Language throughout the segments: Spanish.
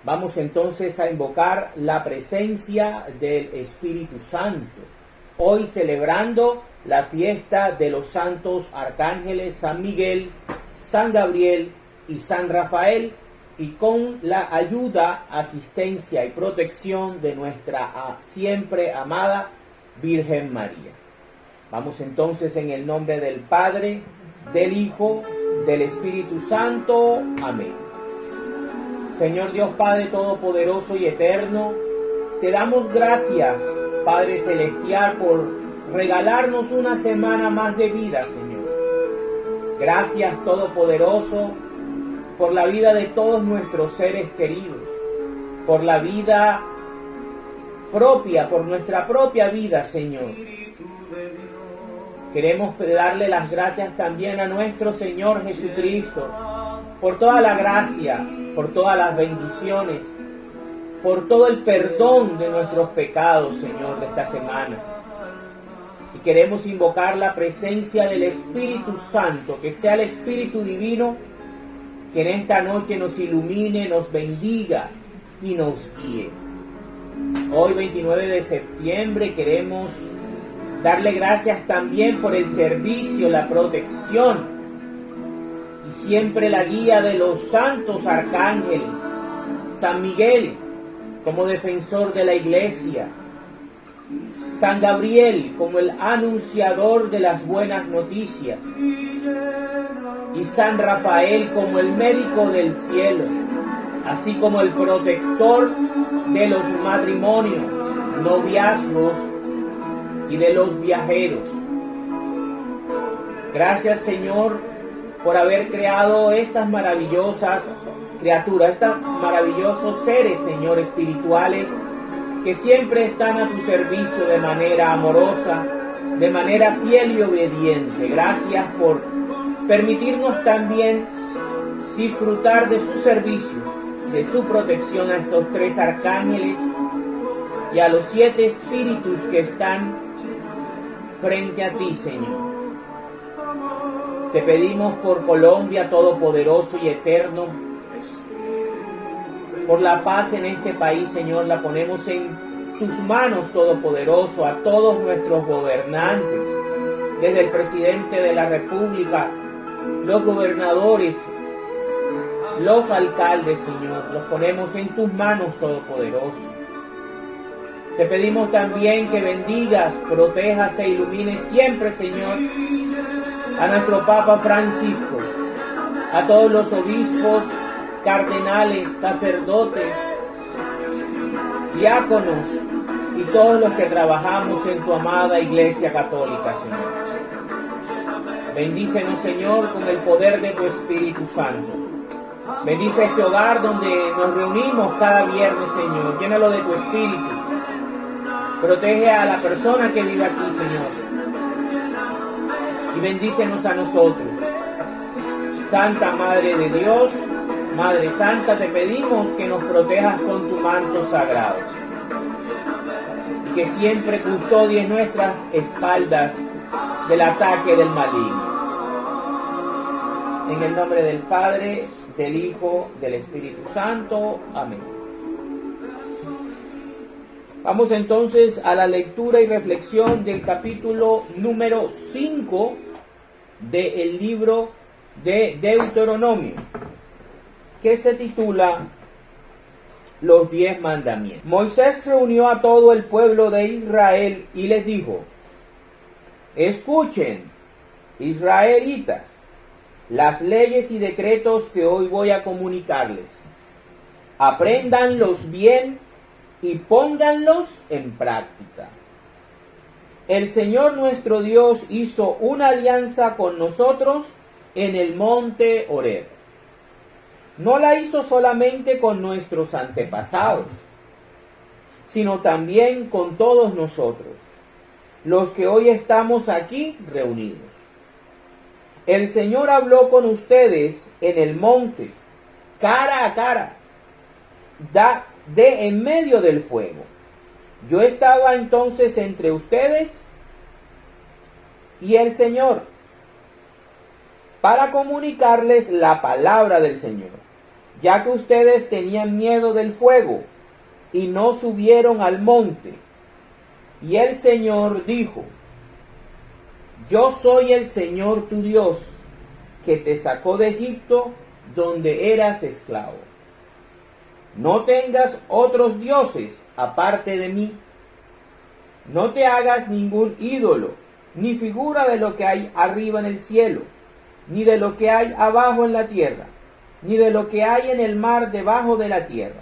Vamos entonces a invocar la presencia del Espíritu Santo. Hoy celebrando la fiesta de los santos arcángeles San Miguel, San Gabriel y San Rafael, y con la ayuda, asistencia y protección de nuestra siempre amada Virgen María. Vamos entonces en el nombre del Padre, del Hijo, del Espíritu Santo. Amén. Señor Dios Padre Todopoderoso y Eterno, te damos gracias, Padre Celestial, por regalarnos una semana más de vida, Señor. Gracias, Todopoderoso, por la vida de todos nuestros seres queridos, por la vida propia, por nuestra propia vida, Señor. Queremos darle las gracias también a nuestro Señor Jesucristo, por toda la gracia, por todas las bendiciones, por todo el perdón de nuestros pecados, Señor, de esta semana. Y queremos invocar la presencia del Espíritu Santo, que sea el Espíritu Divino, que en esta noche nos ilumine, nos bendiga y nos guíe. Hoy, 29 de septiembre, queremos darle gracias también por el servicio, la protección y siempre la guía de los santos arcángeles. San Miguel como defensor de la iglesia, San Gabriel como el anunciador de las buenas noticias, y San Rafael como el médico del cielo, así como el protector de los matrimonios, noviazgos y de los viajeros. Gracias, Señor, por haber creado estas maravillosas criaturas, estos maravillosos seres, Señor, espirituales, que siempre están a tu servicio de manera amorosa, de manera fiel y obediente. Gracias por permitirnos también disfrutar de su servicio, de su protección a estos tres arcángeles y a los 7 espíritus que están frente a ti, Señor. Te pedimos por Colombia, todopoderoso y eterno, por la paz en este país, Señor, la ponemos en tus manos, todopoderoso, a todos nuestros gobernantes, desde el presidente de la República, los gobernadores, los alcaldes, Señor, los ponemos en tus manos, todopoderoso. Te pedimos también que bendigas, protejas e ilumines siempre, Señor, a nuestro Papa Francisco, a todos los obispos, cardenales, sacerdotes, diáconos y todos los que trabajamos en tu amada Iglesia Católica, Señor. Bendícenos, Señor, con el poder de tu Espíritu Santo. Bendice este hogar donde nos reunimos cada viernes, Señor. Llénalo de tu Espíritu. Protege a la persona que vive aquí, Señor. Y bendícenos a nosotros. Santa Madre de Dios, Madre Santa, te pedimos que nos protejas con tu manto sagrado y que siempre custodies nuestras espaldas del ataque del maligno. En el nombre del Padre, del Hijo, del Espíritu Santo. Amén. Vamos entonces a la lectura y reflexión del capítulo número 5 del libro de Deuteronomio, que se titula Los 10 mandamientos. Moisés reunió a todo el pueblo de Israel y les dijo: escuchen, israelitas, las leyes y decretos que hoy voy a comunicarles. Apréndanlos bien y pónganlos en práctica. El Señor nuestro Dios hizo una alianza con nosotros en el monte Horeb. No la hizo solamente con nuestros antepasados, sino también con todos nosotros, los que hoy estamos aquí reunidos. El Señor habló con ustedes en el monte, cara a cara, de en medio del fuego. Yo estaba entonces entre ustedes y el Señor, para comunicarles la palabra del Señor. ya que ustedes tenían miedo del fuego y no subieron al monte. Y el Señor dijo: yo soy el Señor tu Dios, que te sacó de Egipto, donde eras esclavo. No tengas otros dioses aparte de mí. No te hagas ningún ídolo, ni figura de lo que hay arriba en el cielo, ni de lo que hay abajo en la tierra, ni de lo que hay en el mar debajo de la tierra.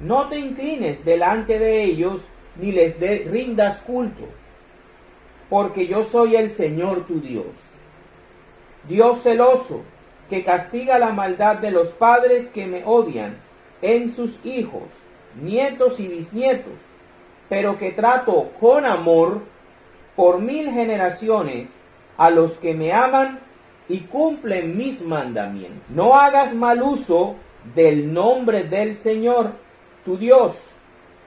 No te inclines delante de ellos, ni les rindas culto, porque yo soy el Señor tu Dios. Dios celoso, que castiga la maldad de los padres que me odian en sus hijos, nietos y bisnietos, pero que trato con amor por 1000 generaciones a los que me aman y cumplen mis mandamientos. No hagas mal uso del nombre del Señor tu Dios,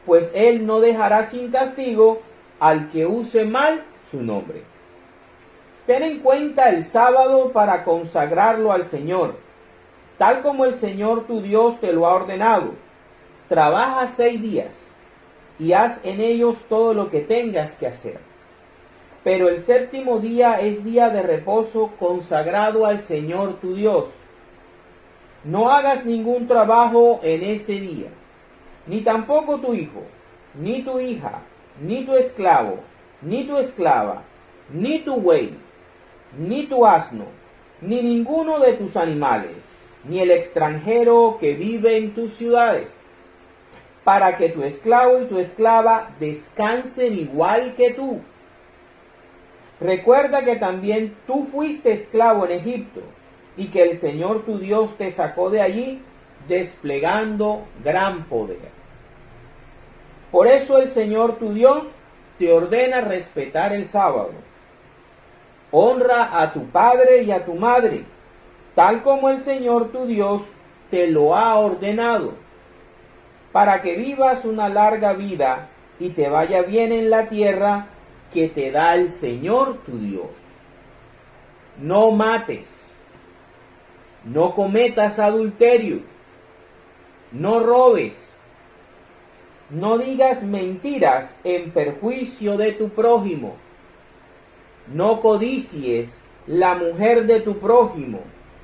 pues Él no dejará sin castigo al que use mal su nombre. Ten en cuenta el sábado para consagrarlo al Señor, tal como el Señor tu Dios te lo ha ordenado. Trabaja 6 días y haz en ellos todo lo que tengas que hacer. Pero el 7º día es día de reposo consagrado al Señor tu Dios. No hagas ningún trabajo en ese día, ni tampoco tu hijo, ni tu hija, ni tu esclavo, ni tu esclava, ni tu buey, ni tu asno, ni ninguno de tus animales, ni el extranjero que vive en tus ciudades, para que tu esclavo y tu esclava descansen igual que tú. Recuerda que también tú fuiste esclavo en Egipto, y que el Señor tu Dios te sacó de allí desplegando gran poder. Por eso el Señor tu Dios te ordena respetar el sábado. Honra a tu padre y a tu madre, tal como el Señor tu Dios te lo ha ordenado, para que vivas una larga vida y te vaya bien en la tierra que te da el Señor tu Dios. No mates, no cometas adulterio, no robes, no digas mentiras en perjuicio de tu prójimo, no codicies la mujer de tu prójimo,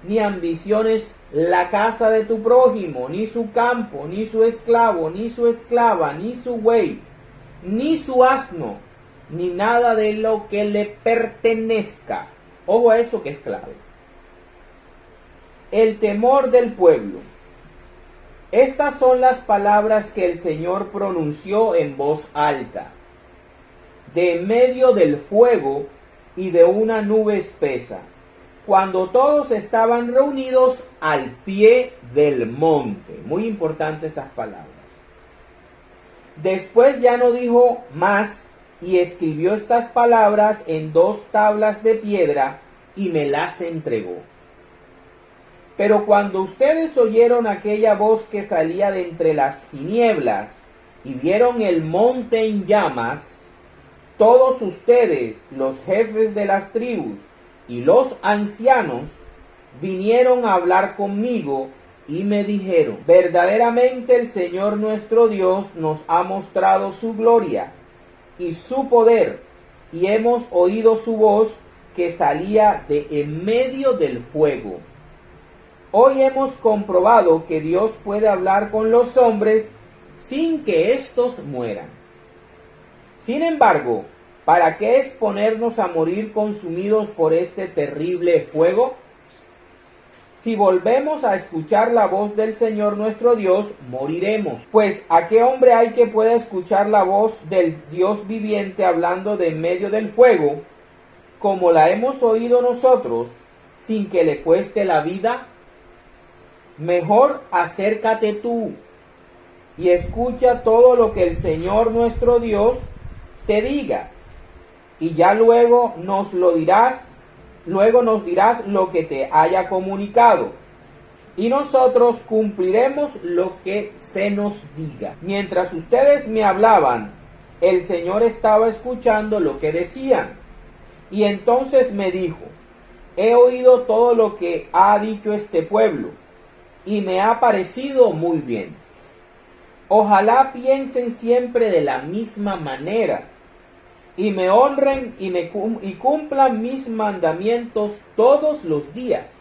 ni ambiciones la casa de tu prójimo, ni su campo, ni su esclavo, ni su esclava, ni su buey, ni su asno, ni nada de lo que le pertenezca. Ojo a eso que es clave. El temor del pueblo. Estas son las palabras que el Señor pronunció en voz alta, de en medio del fuego y de una nube espesa, cuando todos estaban reunidos al pie del monte. Muy importantes esas palabras. Después ya no dijo más y escribió estas palabras en 2 tablas de piedra y me las entregó. Pero cuando ustedes oyeron aquella voz que salía de entre las tinieblas y vieron el monte en llamas, todos ustedes, los jefes de las tribus y los ancianos, vinieron a hablar conmigo y me dijeron: verdaderamente el Señor nuestro Dios nos ha mostrado su gloria y su poder, y hemos oído su voz que salía de en medio del fuego. Hoy hemos comprobado que Dios puede hablar con los hombres sin que éstos mueran. Sin embargo, ¿para qué exponernos a morir consumidos por este terrible fuego? Si volvemos a escuchar la voz del Señor nuestro Dios, moriremos. Pues, ¿a qué hombre hay que pueda escuchar la voz del Dios viviente hablando de en medio del fuego, como la hemos oído nosotros, sin que le cueste la vida? Mejor acércate tú y escucha todo lo que el Señor nuestro Dios te diga, y ya luego nos dirás lo que te haya comunicado, y nosotros cumpliremos lo que se nos diga. Mientras ustedes me hablaban, el Señor estaba escuchando lo que decían, y entonces me dijo: he oído todo lo que ha dicho este pueblo. y me ha parecido muy bien. Ojalá piensen siempre de la misma manera y me honren y cumplan mis mandamientos todos los días,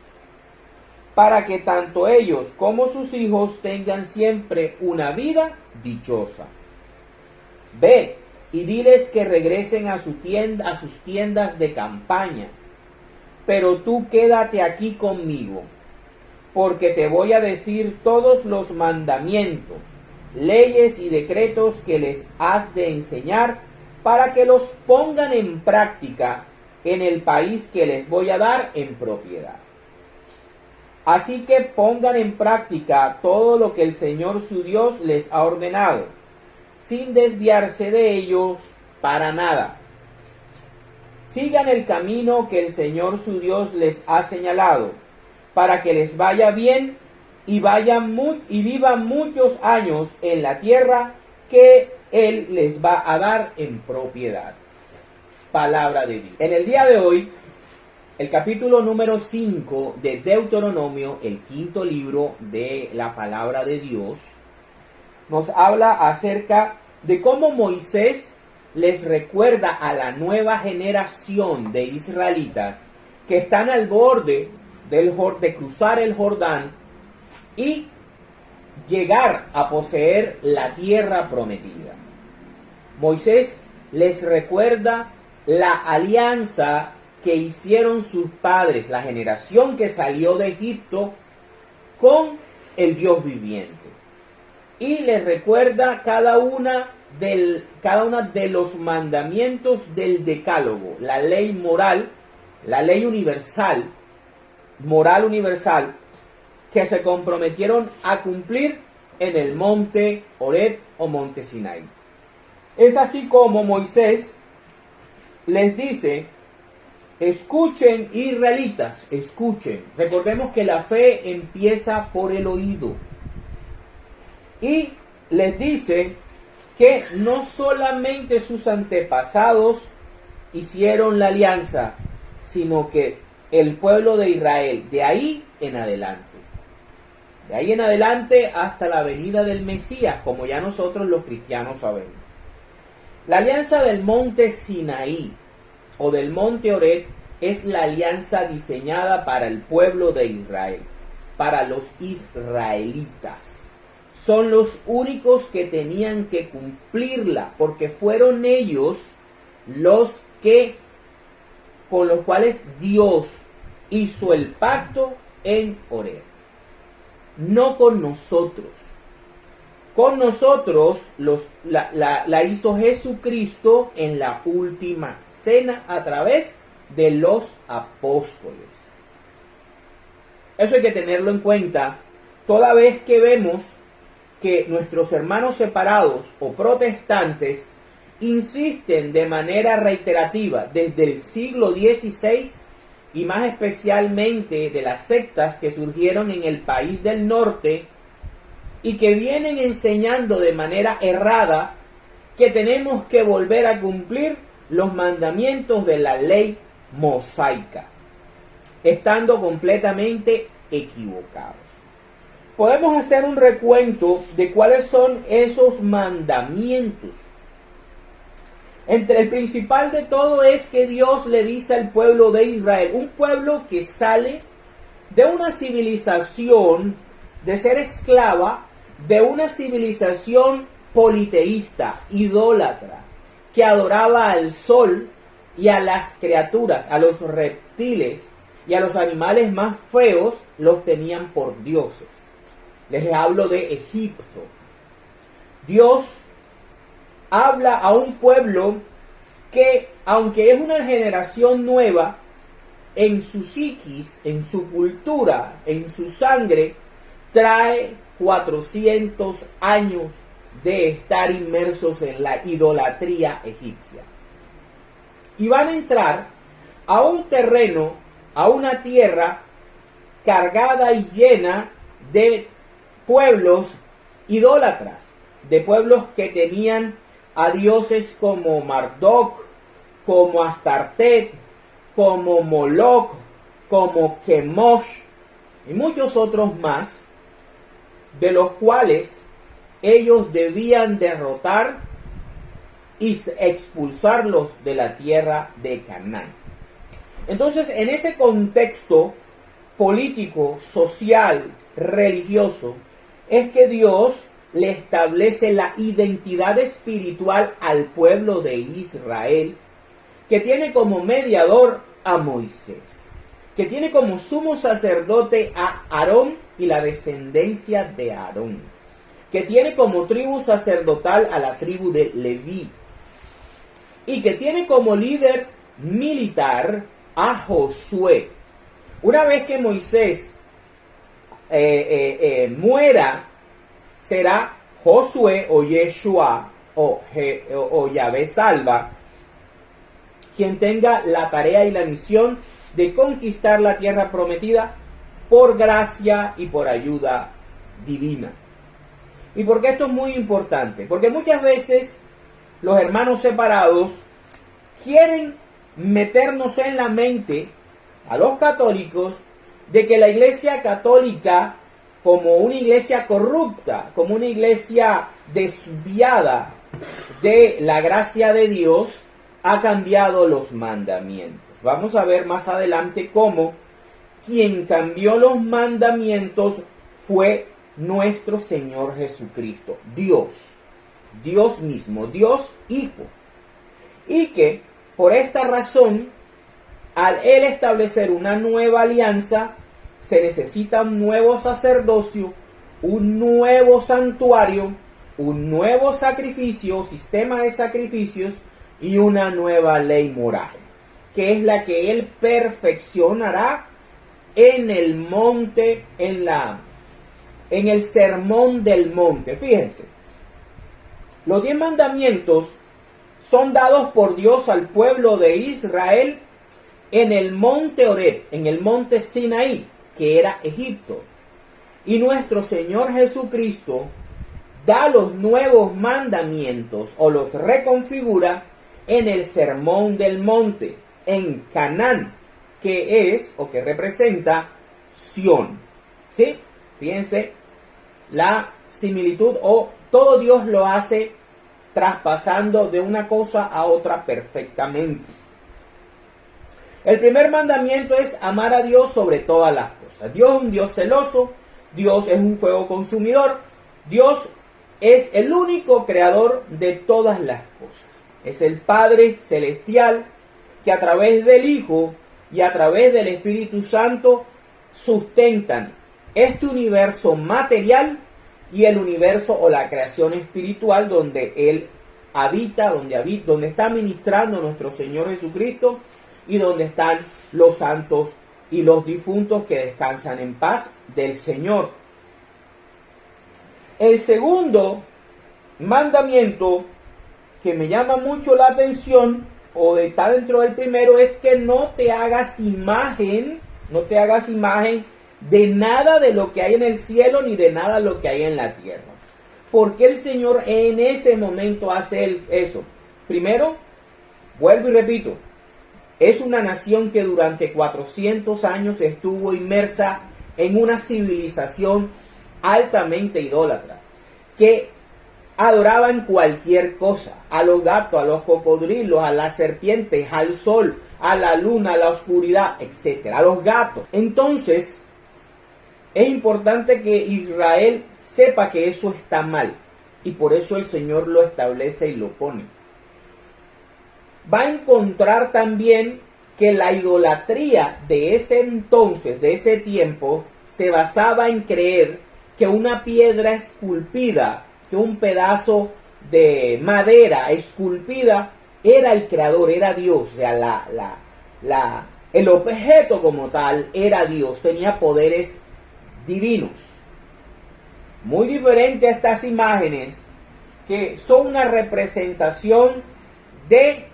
para que tanto ellos como sus hijos tengan siempre una vida dichosa. Ve y diles que regresen a sus tiendas de campaña, pero tú quédate aquí conmigo, porque te voy a decir todos los mandamientos, leyes y decretos que les has de enseñar para que los pongan en práctica en el país que les voy a dar en propiedad. Así que pongan en práctica todo lo que el Señor su Dios les ha ordenado, sin desviarse de ellos para nada. Sigan el camino que el Señor su Dios les ha señalado, para que les vaya bien y vivan muchos años en la tierra que Él les va a dar en propiedad. Palabra de Dios. En el día de hoy, el capítulo número 5 de Deuteronomio, el quinto libro de la palabra de Dios, nos habla acerca de cómo Moisés les recuerda a la nueva generación de israelitas que están al borde de cruzar el Jordán y llegar a poseer la tierra prometida. Moisés les recuerda la alianza que hicieron sus padres, la generación que salió de Egipto, con el Dios viviente. Y les recuerda cada una de los mandamientos del Decálogo, la ley moral, la ley universal, moral universal, que se comprometieron a cumplir en el monte Horeb o monte Sinaí. Es así como Moisés les dice: escuchen, israelitas, escuchen. Recordemos que la fe empieza por el oído. Y les dice que no solamente sus antepasados hicieron la alianza, sino que el pueblo de Israel, de ahí en adelante. De ahí en adelante hasta la venida del Mesías, como ya nosotros los cristianos sabemos. La alianza del monte Sinaí o del monte Horeb es la alianza diseñada para el pueblo de Israel, para los israelitas. Son los únicos que tenían que cumplirla, porque fueron ellos los que, con los cuales Dios hizo el pacto en Horeb. No con nosotros. Con nosotros la hizo Jesucristo en la última cena a través de los apóstoles. Eso hay que tenerlo en cuenta toda vez que vemos que nuestros hermanos separados o protestantes insisten de manera reiterativa desde el siglo XVI y más especialmente de las sectas que surgieron en el país del norte y que vienen enseñando de manera errada que tenemos que volver a cumplir los mandamientos de la ley mosaica, estando completamente equivocados. Podemos hacer un recuento de cuáles son esos mandamientos. Entre el principal de todo es que Dios le dice al pueblo de Israel, un pueblo que sale de una civilización de ser esclava, de una civilización politeísta, idólatra, que adoraba al sol y a las criaturas, a los reptiles y a los animales más feos, los tenían por dioses. Les hablo de Egipto. Dios habla a un pueblo que, aunque es una generación nueva, en su psiquis, en su cultura, en su sangre, trae 400 años de estar inmersos en la idolatría egipcia. Y van a entrar a un terreno, a una tierra cargada y llena de pueblos idólatras, de pueblos que tenían a dioses como Marduk, como Astartet, como Moloch, como Chemosh y muchos otros más, de los cuales ellos debían derrotar y expulsarlos de la tierra de Canaán. Entonces, en ese contexto político, social, religioso, es que Dios le establece la identidad espiritual al pueblo de Israel, que tiene como mediador a Moisés, que tiene como sumo sacerdote a Aarón y la descendencia de Aarón, que tiene como tribu sacerdotal a la tribu de Leví, y que tiene como líder militar a Josué. Una vez que Moisés muera, será Josué o Yeshua o Yahvé salva quien tenga la tarea y la misión de conquistar la tierra prometida por gracia y por ayuda divina. ¿Y por qué esto es muy importante? Porque muchas veces los hermanos separados quieren meternos en la mente a los católicos de que la iglesia católica, como una iglesia corrupta, como una iglesia desviada de la gracia de Dios, ha cambiado los mandamientos. Vamos a ver más adelante cómo quien cambió los mandamientos fue nuestro Señor Jesucristo, Dios mismo, Dios Hijo. Y que por esta razón, al Él establecer una nueva alianza, se necesita un nuevo sacerdocio, un nuevo santuario, un nuevo sacrificio, sistema de sacrificios y una nueva ley moral, que es la que Él perfeccionará en el monte, en el sermón del monte. Fíjense, los 10 mandamientos son dados por Dios al pueblo de Israel en el monte Horeb, en el monte Sinaí, que era Egipto. Y nuestro Señor Jesucristo da los nuevos mandamientos o los reconfigura en el sermón del monte, en Canaán, que es o que representa Sión. ¿Sí? Fíjense la similitud, o todo Dios lo hace traspasando de una cosa a otra perfectamente. El primer mandamiento es amar a Dios sobre todas las cosas. Dios es un Dios celoso, Dios es un fuego consumidor, Dios es el único creador de todas las cosas. Es el Padre celestial que a través del Hijo y a través del Espíritu Santo sustentan este universo material y el universo o la creación espiritual donde Él habita, donde está ministrando nuestro Señor Jesucristo y donde están los santos y los difuntos que descansan en paz del Señor. El segundo mandamiento que me llama mucho la atención, o está dentro del primero, es que no te hagas imagen de nada de lo que hay en el cielo ni de nada de lo que hay en la tierra. ¿Por qué el Señor en ese momento hace eso? Primero, vuelvo y repito, es una nación que durante 400 años estuvo inmersa en una civilización altamente idólatra, que adoraban cualquier cosa, a los gatos, a los cocodrilos, a las serpientes, al sol, a la luna, a la oscuridad, etc., a los gatos. Entonces, es importante que Israel sepa que eso está mal, y por eso el Señor lo establece y lo pone. Va a encontrar también que la idolatría de ese entonces, de ese tiempo, se basaba en creer que una piedra esculpida, que un pedazo de madera esculpida era el creador, era Dios. O sea, el objeto como tal era Dios, tenía poderes divinos. Muy diferente a estas imágenes que son una representación de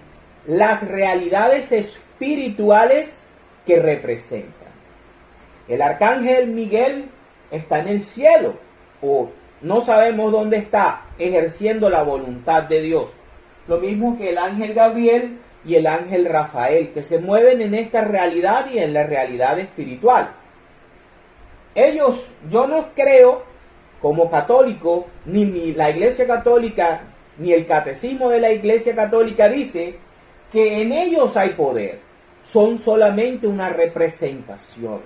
las realidades espirituales que representan. El arcángel Miguel está en el cielo, o no sabemos dónde está, ejerciendo la voluntad de Dios. Lo mismo que el ángel Gabriel y el ángel Rafael, que se mueven en esta realidad y en la realidad espiritual. Ellos, yo no creo como católico, ni la Iglesia Católica, ni el Catecismo de la Iglesia Católica dice que en ellos hay poder. Son solamente una representación.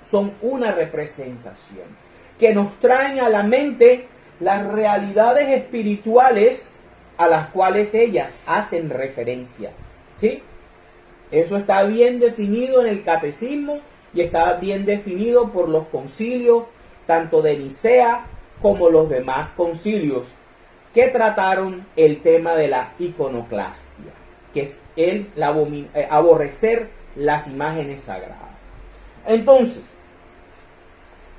Son una representación que nos traen a la mente las realidades espirituales a las cuales ellas hacen referencia. ¿Sí? Eso está bien definido en el Catecismo y está bien definido por los concilios, tanto de Nicea como los demás concilios, que trataron el tema de la iconoclastia, que es aborrecer las imágenes sagradas. Entonces,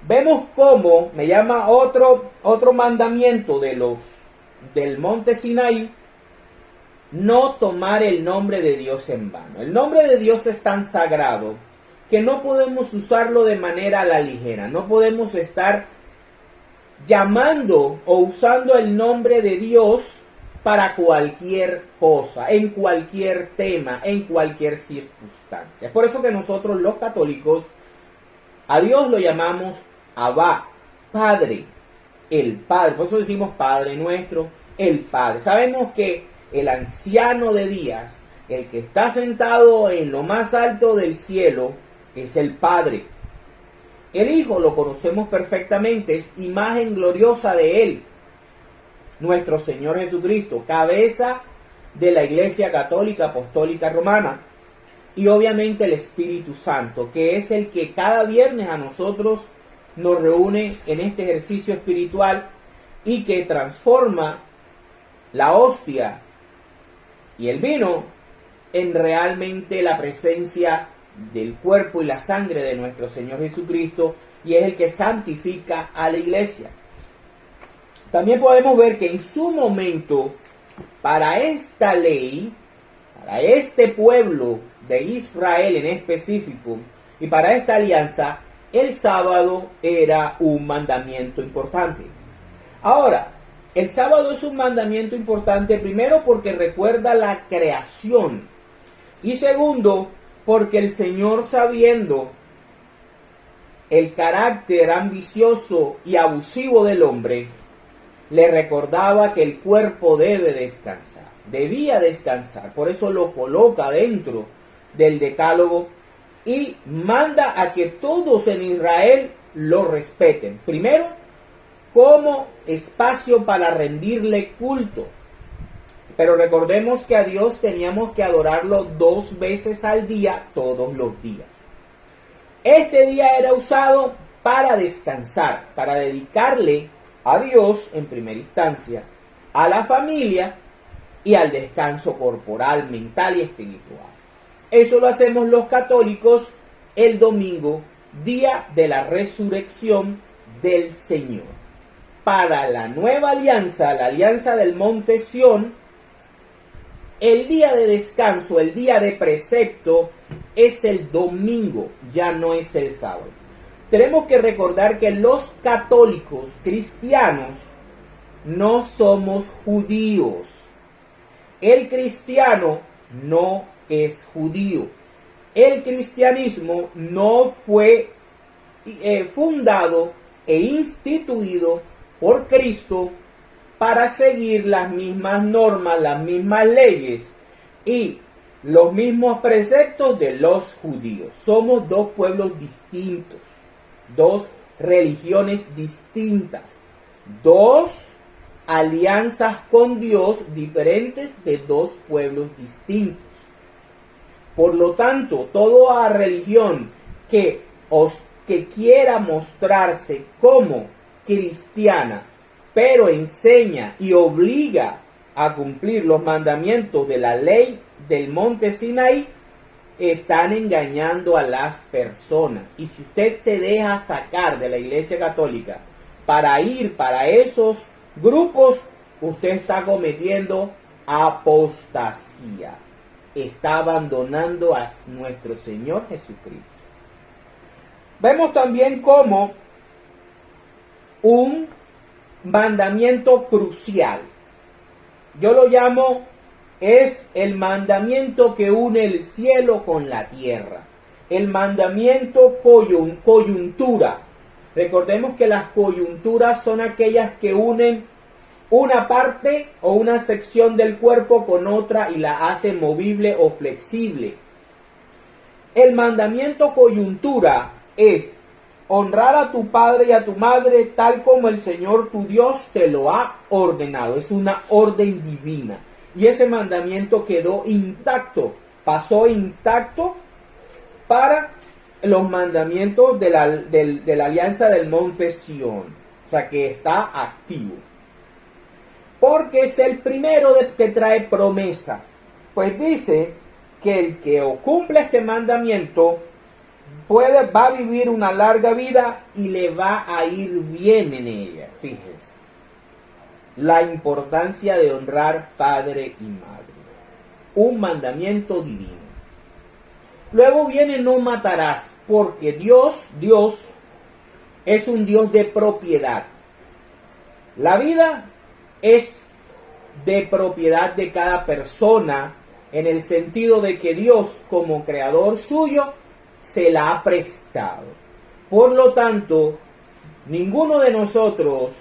vemos cómo me llama otro mandamiento del monte Sinaí: no tomar el nombre de Dios en vano. El nombre de Dios es tan sagrado que no podemos usarlo de manera a la ligera. No podemos estar llamando o usando el nombre de Dios para cualquier cosa, en cualquier tema, en cualquier circunstancia. Por eso que nosotros los católicos a Dios lo llamamos Abba, Padre, el Padre. Por eso decimos Padre nuestro, el Padre. Sabemos que el anciano de días, el que está sentado en lo más alto del cielo, es el Padre. El Hijo lo conocemos perfectamente, es imagen gloriosa de Él, nuestro Señor Jesucristo, cabeza de la Iglesia Católica Apostólica Romana. Y obviamente el Espíritu Santo, que es el que cada viernes a nosotros nos reúne en este ejercicio espiritual y que transforma la hostia y el vino en realmente la presencia del cuerpo y la sangre de nuestro Señor Jesucristo, y es el que santifica a la iglesia. También podemos ver que en su momento, para esta ley, para este pueblo de Israel en específico, y para esta alianza, el sábado era un mandamiento importante. Ahora, el sábado es un mandamiento importante, primero porque recuerda la creación, y segundo, porque el Señor, sabiendo el carácter ambicioso y abusivo del hombre, le recordaba que el cuerpo debe descansar, debía descansar. Por eso lo coloca dentro del decálogo y manda a que todos en Israel lo respeten. Primero, como espacio para rendirle culto. Pero recordemos que a Dios teníamos que adorarlo 2 veces al día, todos los días. Este día era usado para descansar, para dedicarle a Dios en primera instancia, a la familia y al descanso corporal, mental y espiritual. Eso lo hacemos los católicos el domingo, día de la resurrección del Señor. Para la nueva alianza, la alianza del monte Sión, el día de descanso, el día de precepto, es el domingo, ya no es el sábado. Tenemos que recordar que los católicos cristianos no somos judíos. El cristiano no es judío. El cristianismo no fue fundado e instituido por Cristo para seguir las mismas normas, las mismas leyes y los mismos preceptos de los judíos. Somos 2 pueblos distintos, 2 religiones distintas, 2 alianzas con Dios diferentes de 2 pueblos distintos. Por lo tanto, toda religión que quiera mostrarse como cristiana, pero enseña y obliga a cumplir los mandamientos de la ley del monte Sinaí, están engañando a las personas. Y si usted se deja sacar de la Iglesia Católica para ir para esos grupos, usted está cometiendo apostasía. Está abandonando a nuestro Señor Jesucristo. Vemos también como un mandamiento crucial, yo lo llamo, es el mandamiento que une el cielo con la tierra, el mandamiento coyuntura, Recordemos que las coyunturas son aquellas que unen una parte o una sección del cuerpo con otra y la hacen movible o flexible. El mandamiento coyuntura es honrar a tu padre y a tu madre tal como el Señor tu Dios te lo ha ordenado. Es una orden divina. Y ese mandamiento quedó intacto, pasó intacto para los mandamientos de la alianza del monte Sión. O sea que está activo. Porque es el primero que trae promesa. Pues dice que el que cumple este mandamiento va a vivir una larga vida y le va a ir bien en ella. Fíjense la importancia de honrar padre y madre. Un mandamiento divino. Luego viene no matarás, porque Dios es un Dios de propiedad. La vida es de propiedad de cada persona, en el sentido de que Dios, como creador suyo, se la ha prestado. Por lo tanto, ninguno de nosotros,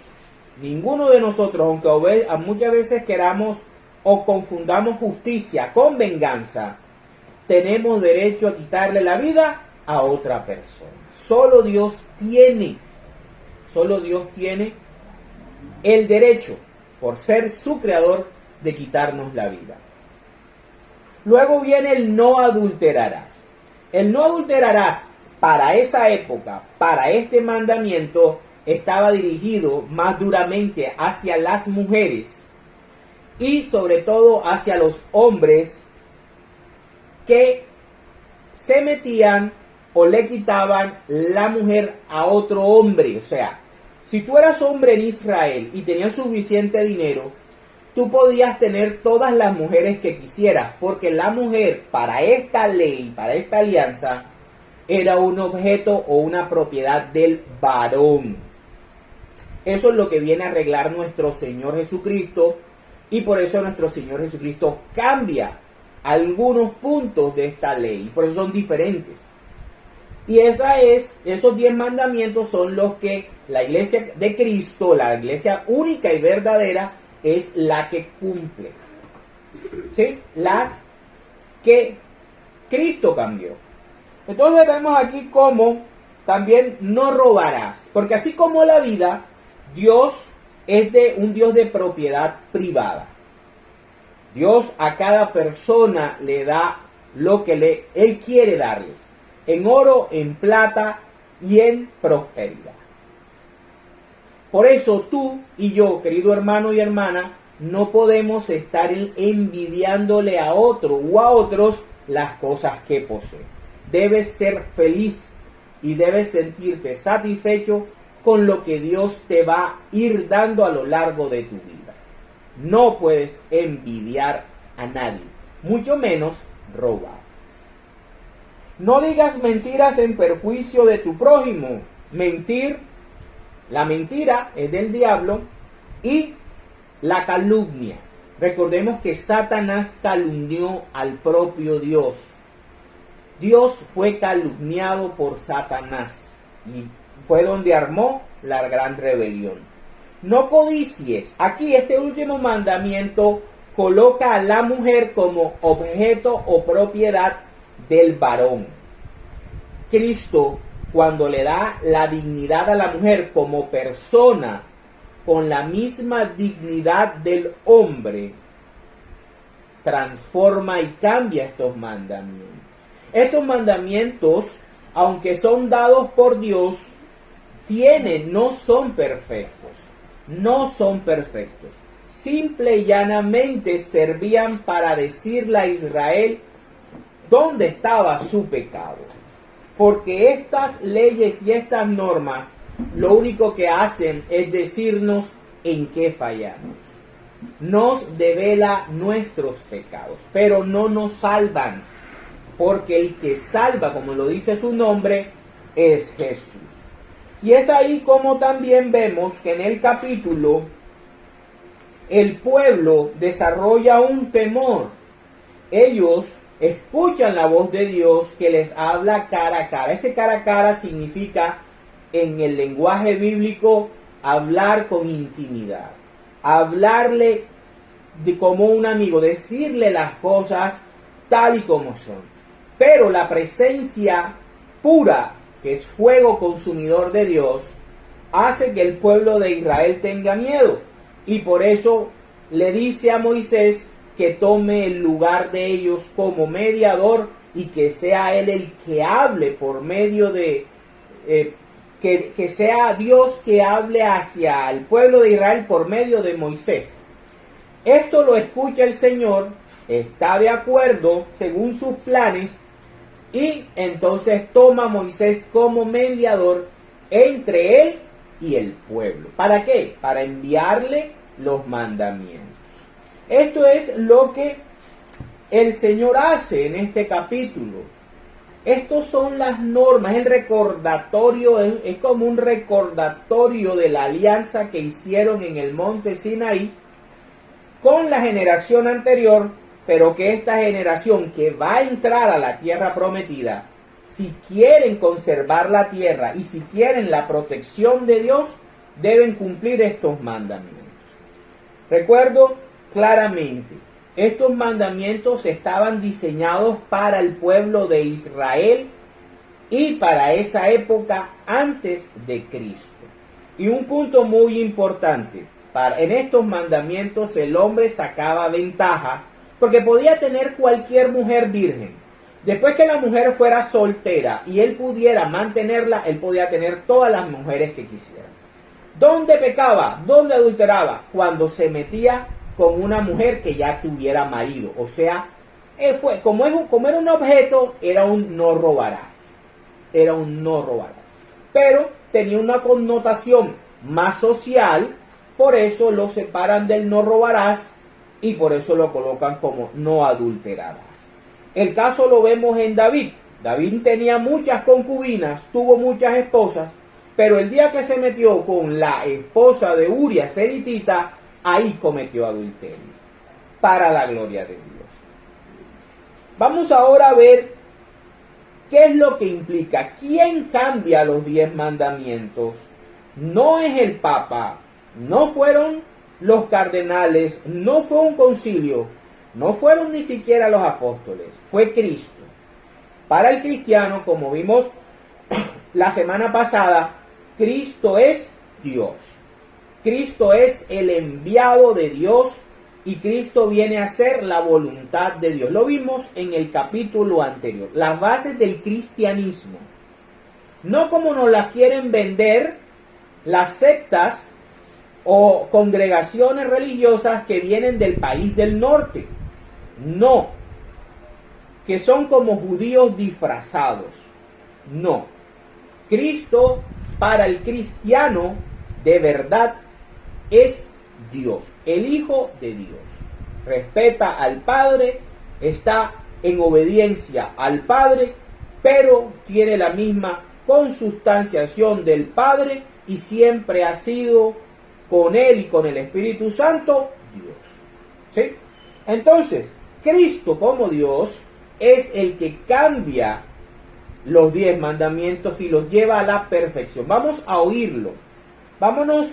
aunque muchas veces queramos o confundamos justicia con venganza, tenemos derecho a quitarle la vida a otra persona. Solo Dios tiene el derecho, por ser su creador, de quitarnos la vida. Luego viene el no adulterarás. El no adulterarás para esa época, para este mandamiento, estaba dirigido más duramente hacia las mujeres y sobre todo hacia los hombres que se metían o le quitaban la mujer a otro hombre. O sea, si tú eras hombre en Israel y tenías suficiente dinero, tú podías tener todas las mujeres que quisieras, porque la mujer, para esta ley, para esta alianza, era un objeto o una propiedad del varón. Eso es lo que viene a arreglar nuestro Señor Jesucristo, y por eso nuestro Señor Jesucristo cambia algunos puntos de esta ley, por eso son diferentes. Y esos 10 mandamientos son los que la iglesia de Cristo, la iglesia única y verdadera, es la que cumple. ¿Sí? Las que Cristo cambió. Entonces vemos aquí cómo también no robarás. Porque así como la vida, Dios es un Dios de propiedad privada. Dios a cada persona le da lo que Él quiere darles. En oro, en plata y en prosperidad. Por eso tú y yo, querido hermano y hermana, no podemos estar envidiándole a otro o a otros las cosas que poseen. Debes ser feliz y debes sentirte satisfecho con lo que Dios te va a ir dando a lo largo de tu vida. No puedes envidiar a nadie, mucho menos robar. No digas mentiras en perjuicio de tu prójimo. La mentira es del diablo, y la calumnia. Recordemos que Satanás calumnió al propio Dios. Dios fue calumniado por Satanás y fue donde armó la gran rebelión. No codicies. Aquí este último mandamiento coloca a la mujer como objeto o propiedad del varón. Cristo, cuando le da la dignidad a la mujer como persona, con la misma dignidad del hombre, transforma y cambia estos mandamientos. Estos mandamientos, aunque son dados por Dios, no son perfectos. No son perfectos. Simple y llanamente servían para decirle a Israel dónde estaba su pecado. Porque estas leyes y estas normas lo único que hacen es decirnos en qué fallamos. Nos devela nuestros pecados, pero no nos salvan. Porque el que salva, como lo dice su nombre, es Jesús. Y es ahí como también vemos que en el capítulo el pueblo desarrolla un temor. Ellos escuchan la voz de Dios que les habla cara a cara. Este cara a cara significa en el lenguaje bíblico, hablar con intimidad, hablarle como un amigo, decirle las cosas tal y como son. Pero la presencia pura, que es fuego consumidor de Dios, hace que el pueblo de Israel tenga miedo. Y por eso le dice a Moisés que tome el lugar de ellos como mediador y que sea él el que hable por medio de... que sea Dios que hable hacia el pueblo de Israel por medio de Moisés. Esto lo escucha el Señor, está de acuerdo según sus planes, y entonces toma a Moisés como mediador entre él y el pueblo. ¿Para qué? Para enviarle los mandamientos. Esto es lo que el Señor hace en este capítulo. Estos son las normas, el recordatorio, es como un recordatorio de la alianza que hicieron en el monte Sinaí con la generación anterior, pero que esta generación que va a entrar a la tierra prometida, si quieren conservar la tierra y si quieren la protección de Dios, deben cumplir estos mandamientos. Recuerdo claramente, estos mandamientos estaban diseñados para el pueblo de Israel y para esa época antes de Cristo. Y un punto muy importante, en estos mandamientos el hombre sacaba ventaja porque podía tener cualquier mujer virgen. Después que la mujer fuera soltera y él pudiera mantenerla, él podía tener todas las mujeres que quisiera. ¿Dónde pecaba? ¿Dónde adulteraba? Cuando se metía con una mujer que ya tuviera marido. O sea, como era un objeto, era un no robarás. Era un no robarás. Pero tenía una connotación más social, por eso lo separan del no robarás y por eso lo colocan como no adulterarás. El caso lo vemos en David. David tenía muchas concubinas, tuvo muchas esposas, pero el día que se metió con la esposa de Urias elitita, ahí cometió adulterio, para la gloria de Dios. Vamos ahora a ver qué es lo que implica. ¿Quién cambia los 10 mandamientos? No es el Papa, no fueron los cardenales, no fue un concilio, no fueron ni siquiera los apóstoles, fue Cristo. Para el cristiano, como vimos la semana pasada, Cristo es Dios. Cristo es el enviado de Dios y Cristo viene a hacer la voluntad de Dios. Lo vimos en el capítulo anterior. Las bases del cristianismo. No como nos las quieren vender las sectas o congregaciones religiosas que vienen del país del norte. No. Que son como judíos disfrazados. No. Cristo para el cristiano de verdad es Dios, el Hijo de Dios. Respeta al Padre, está en obediencia al Padre, pero tiene la misma consubstanciación del Padre y siempre ha sido con Él y con el Espíritu Santo Dios. ¿Sí? Entonces, Cristo como Dios es el que cambia los 10 mandamientos y los lleva a la perfección. Vamos a oírlo. Vámonos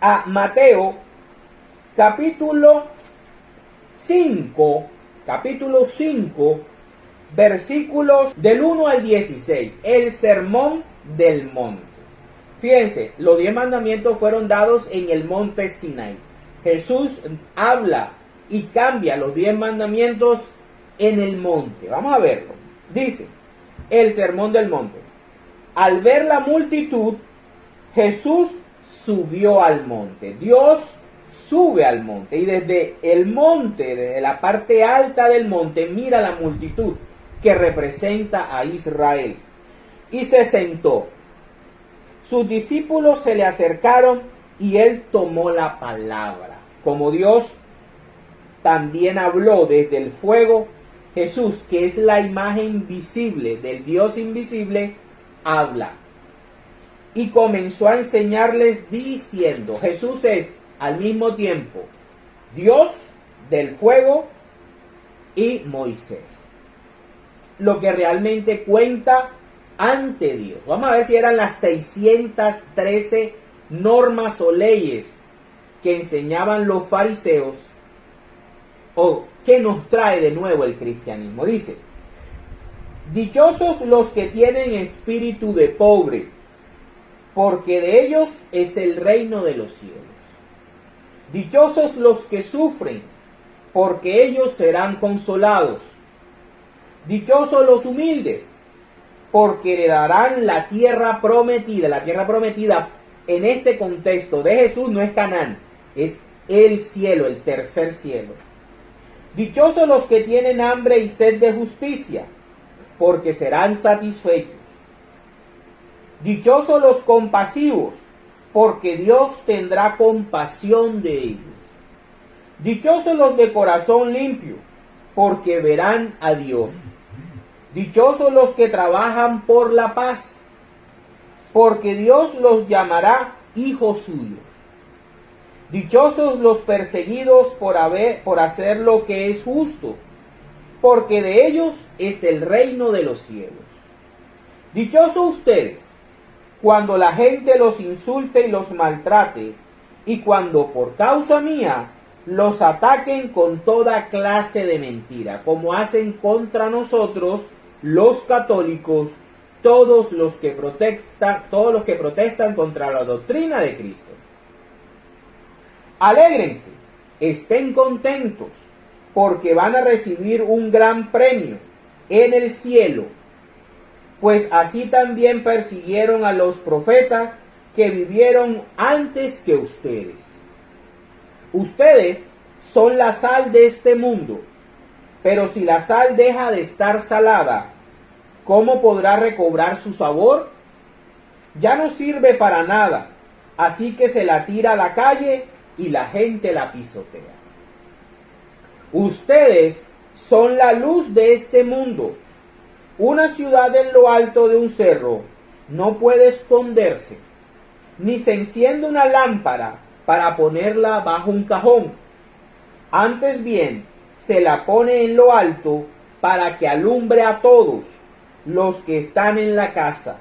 a Mateo capítulo 5, versículos del 1 al 16, el sermón del monte. Fíjense, los 10 mandamientos fueron dados en el monte Sinaí. Jesús habla y cambia los 10 mandamientos en el monte. Vamos a verlo. Dice, el sermón del monte. Al ver la multitud, Jesús subió al monte. Dios sube al monte y desde el monte, desde la parte alta del monte, mira la multitud que representa a Israel. Y se sentó. Sus discípulos se le acercaron y él tomó la palabra. Como Dios también habló desde el fuego, Jesús, que es la imagen visible del Dios invisible, habla. Y comenzó a enseñarles diciendo, Jesús es al mismo tiempo Dios del fuego y Moisés. Lo que realmente cuenta ante Dios. Vamos a ver si eran las 613 normas o leyes que enseñaban los fariseos o qué nos trae de nuevo el cristianismo. Dice: dichosos los que tienen espíritu de pobre, porque de ellos es el reino de los cielos. Dichosos los que sufren, porque ellos serán consolados. Dichosos los humildes, porque heredarán la tierra prometida. La tierra prometida en este contexto de Jesús no es Canaán, es el cielo, el tercer cielo. Dichosos los que tienen hambre y sed de justicia, porque serán satisfechos. Dichosos los compasivos, porque Dios tendrá compasión de ellos. Dichosos los de corazón limpio, porque verán a Dios. Dichosos los que trabajan por la paz, porque Dios los llamará hijos suyos. Dichosos los perseguidos por hacer lo que es justo, porque de ellos es el reino de los cielos. Dichosos ustedes cuando la gente los insulte y los maltrate, y cuando por causa mía los ataquen con toda clase de mentira, como hacen contra nosotros los católicos, todos los que protestan contra la doctrina de Cristo. Alégrense, estén contentos, porque van a recibir un gran premio en el cielo, pues así también persiguieron a los profetas que vivieron antes que ustedes. Ustedes son la sal de este mundo, pero si la sal deja de estar salada, ¿cómo podrá recobrar su sabor? Ya no sirve para nada, así que se la tira a la calle y la gente la pisotea. Ustedes son la luz de este mundo. Una ciudad en lo alto de un cerro no puede esconderse, ni se enciende una lámpara para ponerla bajo un cajón. Antes bien, se la pone en lo alto para que alumbre a todos los que están en la casa.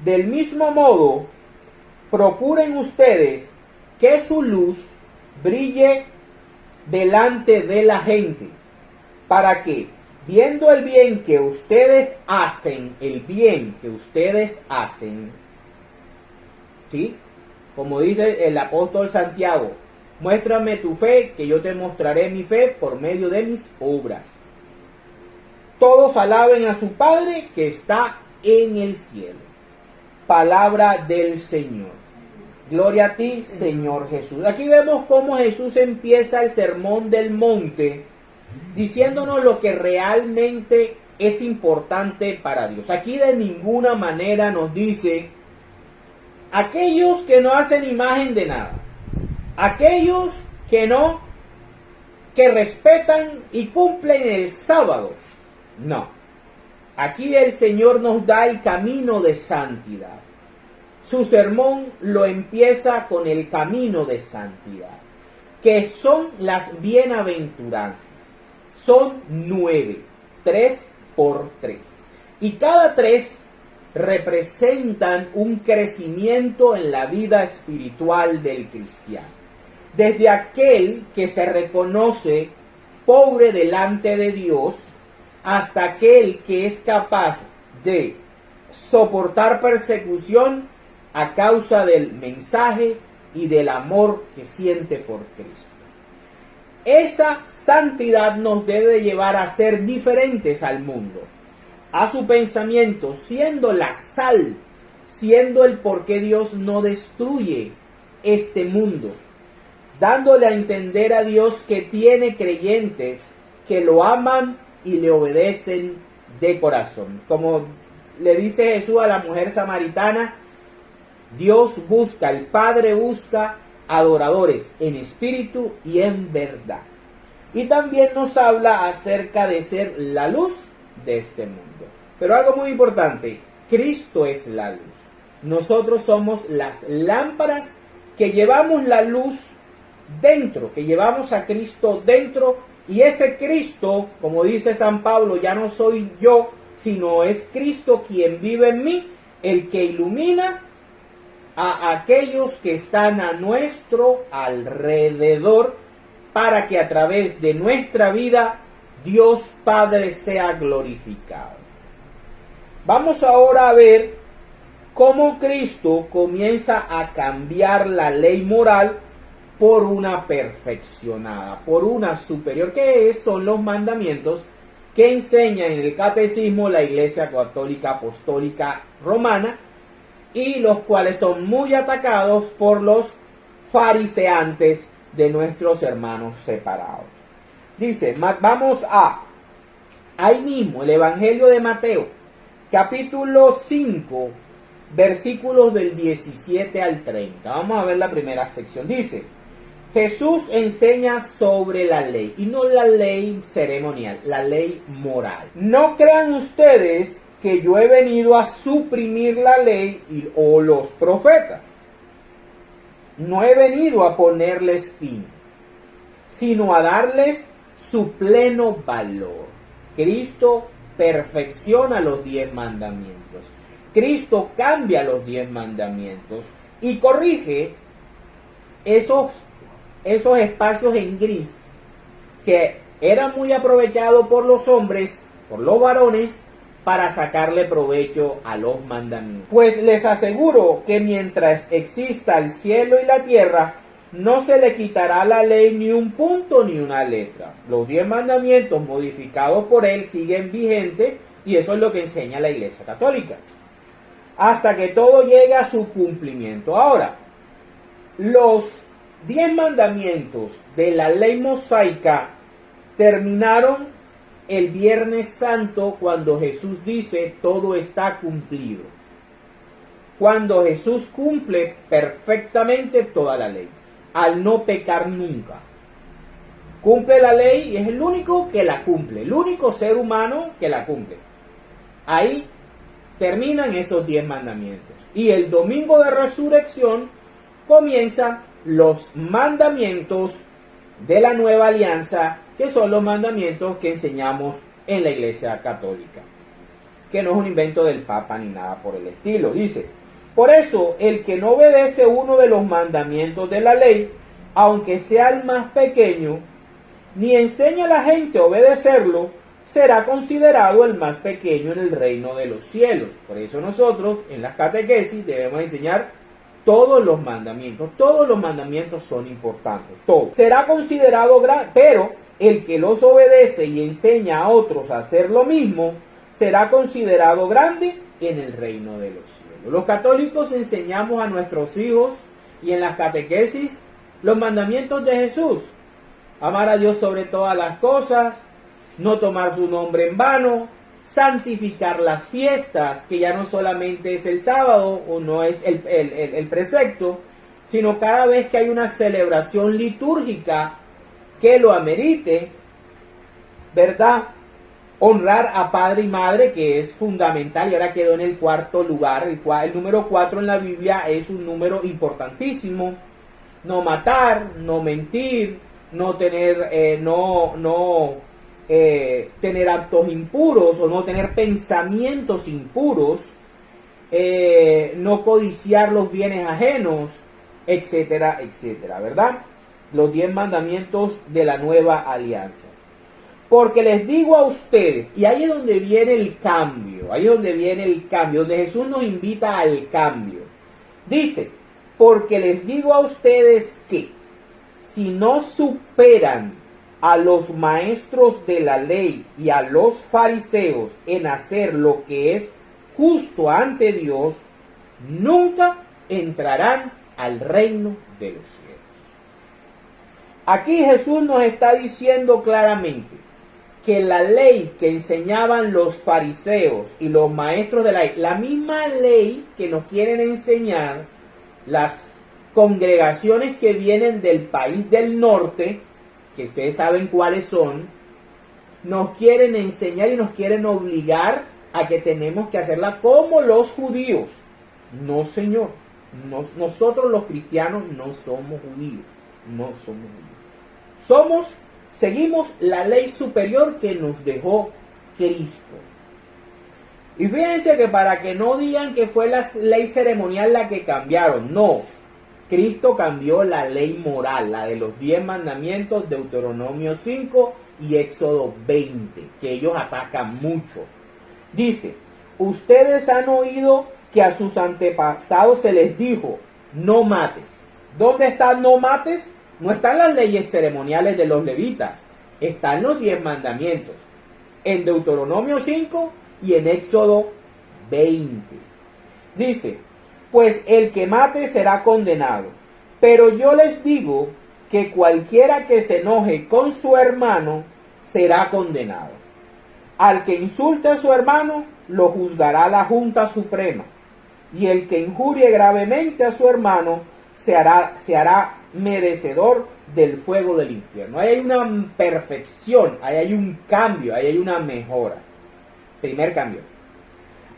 Del mismo modo, procuren ustedes que su luz brille delante de la gente, para que, viendo el bien que ustedes hacen, ¿sí? Como dice el apóstol Santiago, muéstrame tu fe, que yo te mostraré mi fe por medio de mis obras. Todos alaben a su Padre que está en el cielo. Palabra del Señor. Gloria a ti, Señor Jesús. Aquí vemos cómo Jesús empieza el sermón del monte, diciéndonos lo que realmente es importante para Dios. Aquí de ninguna manera nos dice: aquellos que no hacen imagen de nada, aquellos que respetan y cumplen el sábado. No. Aquí el Señor nos da el camino de santidad. Su sermón lo empieza con el camino de santidad, que son las bienaventuranzas. Son 9, 3 por 3. Y cada 3 representan un crecimiento en la vida espiritual del cristiano. Desde aquel que se reconoce pobre delante de Dios, hasta aquel que es capaz de soportar persecución a causa del mensaje y del amor que siente por Cristo. Esa santidad nos debe llevar a ser diferentes al mundo, a su pensamiento, siendo la sal, siendo el por qué Dios no destruye este mundo, dándole a entender a Dios que tiene creyentes que lo aman y le obedecen de corazón. Como le dice Jesús a la mujer samaritana, Dios busca, el Padre busca adoradores en espíritu y en verdad. Y también nos habla acerca de ser la luz de este mundo. Pero algo muy importante, Cristo es la luz. Nosotros somos las lámparas que llevamos la luz dentro, que llevamos a Cristo dentro, y ese Cristo, como dice San Pablo, ya no soy yo, sino es Cristo quien vive en mí, el que ilumina a aquellos que están a nuestro alrededor, para que a través de nuestra vida Dios Padre sea glorificado. Vamos ahora a ver cómo Cristo comienza a cambiar la ley moral por una perfeccionada, por una superior, que son los mandamientos que enseña en el Catecismo la Iglesia Católica Apostólica Romana, y los cuales son muy atacados por los fariseantes de nuestros hermanos separados. Dice, vamos ahí mismo, el Evangelio de Mateo, capítulo 5, versículos del 17 al 30. Vamos a ver la primera sección. Dice, Jesús enseña sobre la ley, y no la ley ceremonial, la ley moral. No crean ustedes que yo he venido a suprimir la ley o los profetas. No he venido a ponerles fin, sino a darles su pleno valor. Cristo perfecciona los 10 mandamientos. Cristo cambia los 10 mandamientos y corrige esos espacios en gris que eran muy aprovechados por los hombres, por los varones, para sacarle provecho a los mandamientos. Pues les aseguro que mientras exista el cielo y la tierra, no se le quitará a la ley ni un punto ni una letra. Los 10 mandamientos modificados por él siguen vigentes, y eso es lo que enseña la Iglesia Católica, hasta que todo llegue a su cumplimiento. Ahora, los 10 mandamientos de la ley mosaica terminaron el Viernes Santo, cuando Jesús dice todo está cumplido. Cuando Jesús cumple perfectamente toda la ley, al no pecar nunca. Cumple la ley y es el único que la cumple, el único ser humano que la cumple. Ahí terminan esos 10 mandamientos. Y el domingo de resurrección comienzan los mandamientos de la nueva alianza, que son los mandamientos que enseñamos en la Iglesia Católica, que no es un invento del Papa ni nada por el estilo. Dice, por eso el que no obedece uno de los mandamientos de la ley, aunque sea el más pequeño, ni enseña a la gente a obedecerlo, será considerado el más pequeño en el reino de los cielos. Por eso nosotros en las catequesis debemos enseñar todos los mandamientos. Todos los mandamientos son importantes, todos. Será considerado grande, pero el que los obedece y enseña a otros a hacer lo mismo, será considerado grande en el reino de los cielos. Los católicos enseñamos a nuestros hijos y en las catequesis los mandamientos de Jesús. Amar a Dios sobre todas las cosas, no tomar su nombre en vano, santificar las fiestas, que ya no solamente es el sábado o no es el precepto, sino cada vez que hay una celebración litúrgica que lo amerite, ¿verdad? Honrar a padre y madre, que es fundamental, y ahora quedó en el 4º lugar. El número 4 en la Biblia es un número importantísimo. No matar, no mentir, no tener, tener actos impuros o no tener pensamientos impuros, no codiciar los bienes ajenos, etcétera, etcétera, ¿verdad? Los 10 mandamientos de la nueva alianza. Porque les digo a ustedes, y ahí es donde viene el cambio, donde Jesús nos invita al cambio. Dice, porque les digo a ustedes que si no superan a los maestros de la ley y a los fariseos en hacer lo que es justo ante Dios, nunca entrarán al reino de los cielos. Aquí Jesús nos está diciendo claramente que la ley que enseñaban los fariseos y los maestros de la ley, la misma ley que nos quieren enseñar las congregaciones que vienen del país del norte, que ustedes saben cuáles son, nos quieren enseñar y nos quieren obligar a que tenemos que hacerla como los judíos. No, señor. Nosotros los cristianos no somos judíos. No somos judíos. Seguimos la ley superior que nos dejó Cristo. Y fíjense que para que no digan que fue la ley ceremonial la que cambiaron, no. Cristo cambió la ley moral, la de los 10 mandamientos, Deuteronomio 5 y Éxodo 20, que ellos atacan mucho. Dice, ustedes han oído que a sus antepasados se les dijo, no mates. ¿Dónde está no mates? No están las leyes ceremoniales de los levitas, están los 10 mandamientos, en Deuteronomio 5 y en Éxodo 20. Dice, pues el que mate será condenado. Pero yo les digo que cualquiera que se enoje con su hermano será condenado. Al que insulte a su hermano, lo juzgará la Junta Suprema. Y el que injurie gravemente a su hermano se hará merecedor del fuego del infierno. Ahí hay una perfección, ahí hay un cambio, ahí hay una mejora. Primer cambio.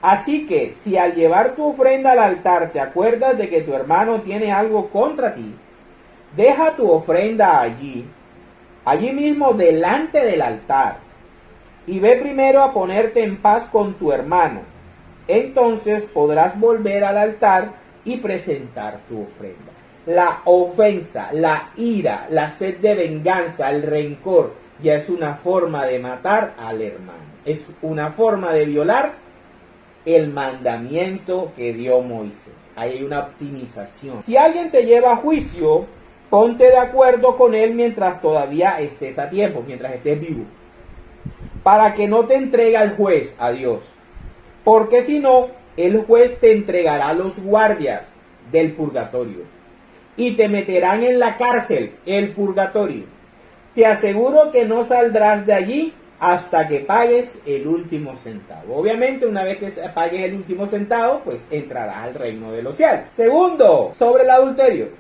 Así que si al llevar tu ofrenda al altar te acuerdas de que tu hermano tiene algo contra ti, deja tu ofrenda allí mismo delante del altar, y ve primero a ponerte en paz con tu hermano. Entonces podrás volver al altar y presentar tu ofrenda. La ofensa, la ira, la sed de venganza, el rencor, ya es una forma de matar al hermano. Es una forma de violar el mandamiento que dio Moisés. Ahí hay una optimización. Si alguien te lleva a juicio, ponte de acuerdo con él mientras todavía estés a tiempo, mientras estés vivo, para que no te entregue al juez, a Dios. Porque si no, el juez te entregará a los guardias del purgatorio y te meterán en la cárcel, el purgatorio. Te aseguro que no saldrás de allí hasta que pagues el último centavo. Obviamente, una vez que pagues el último centavo, pues entrarás al reino de los cielos. Segundo, sobre el adulterio.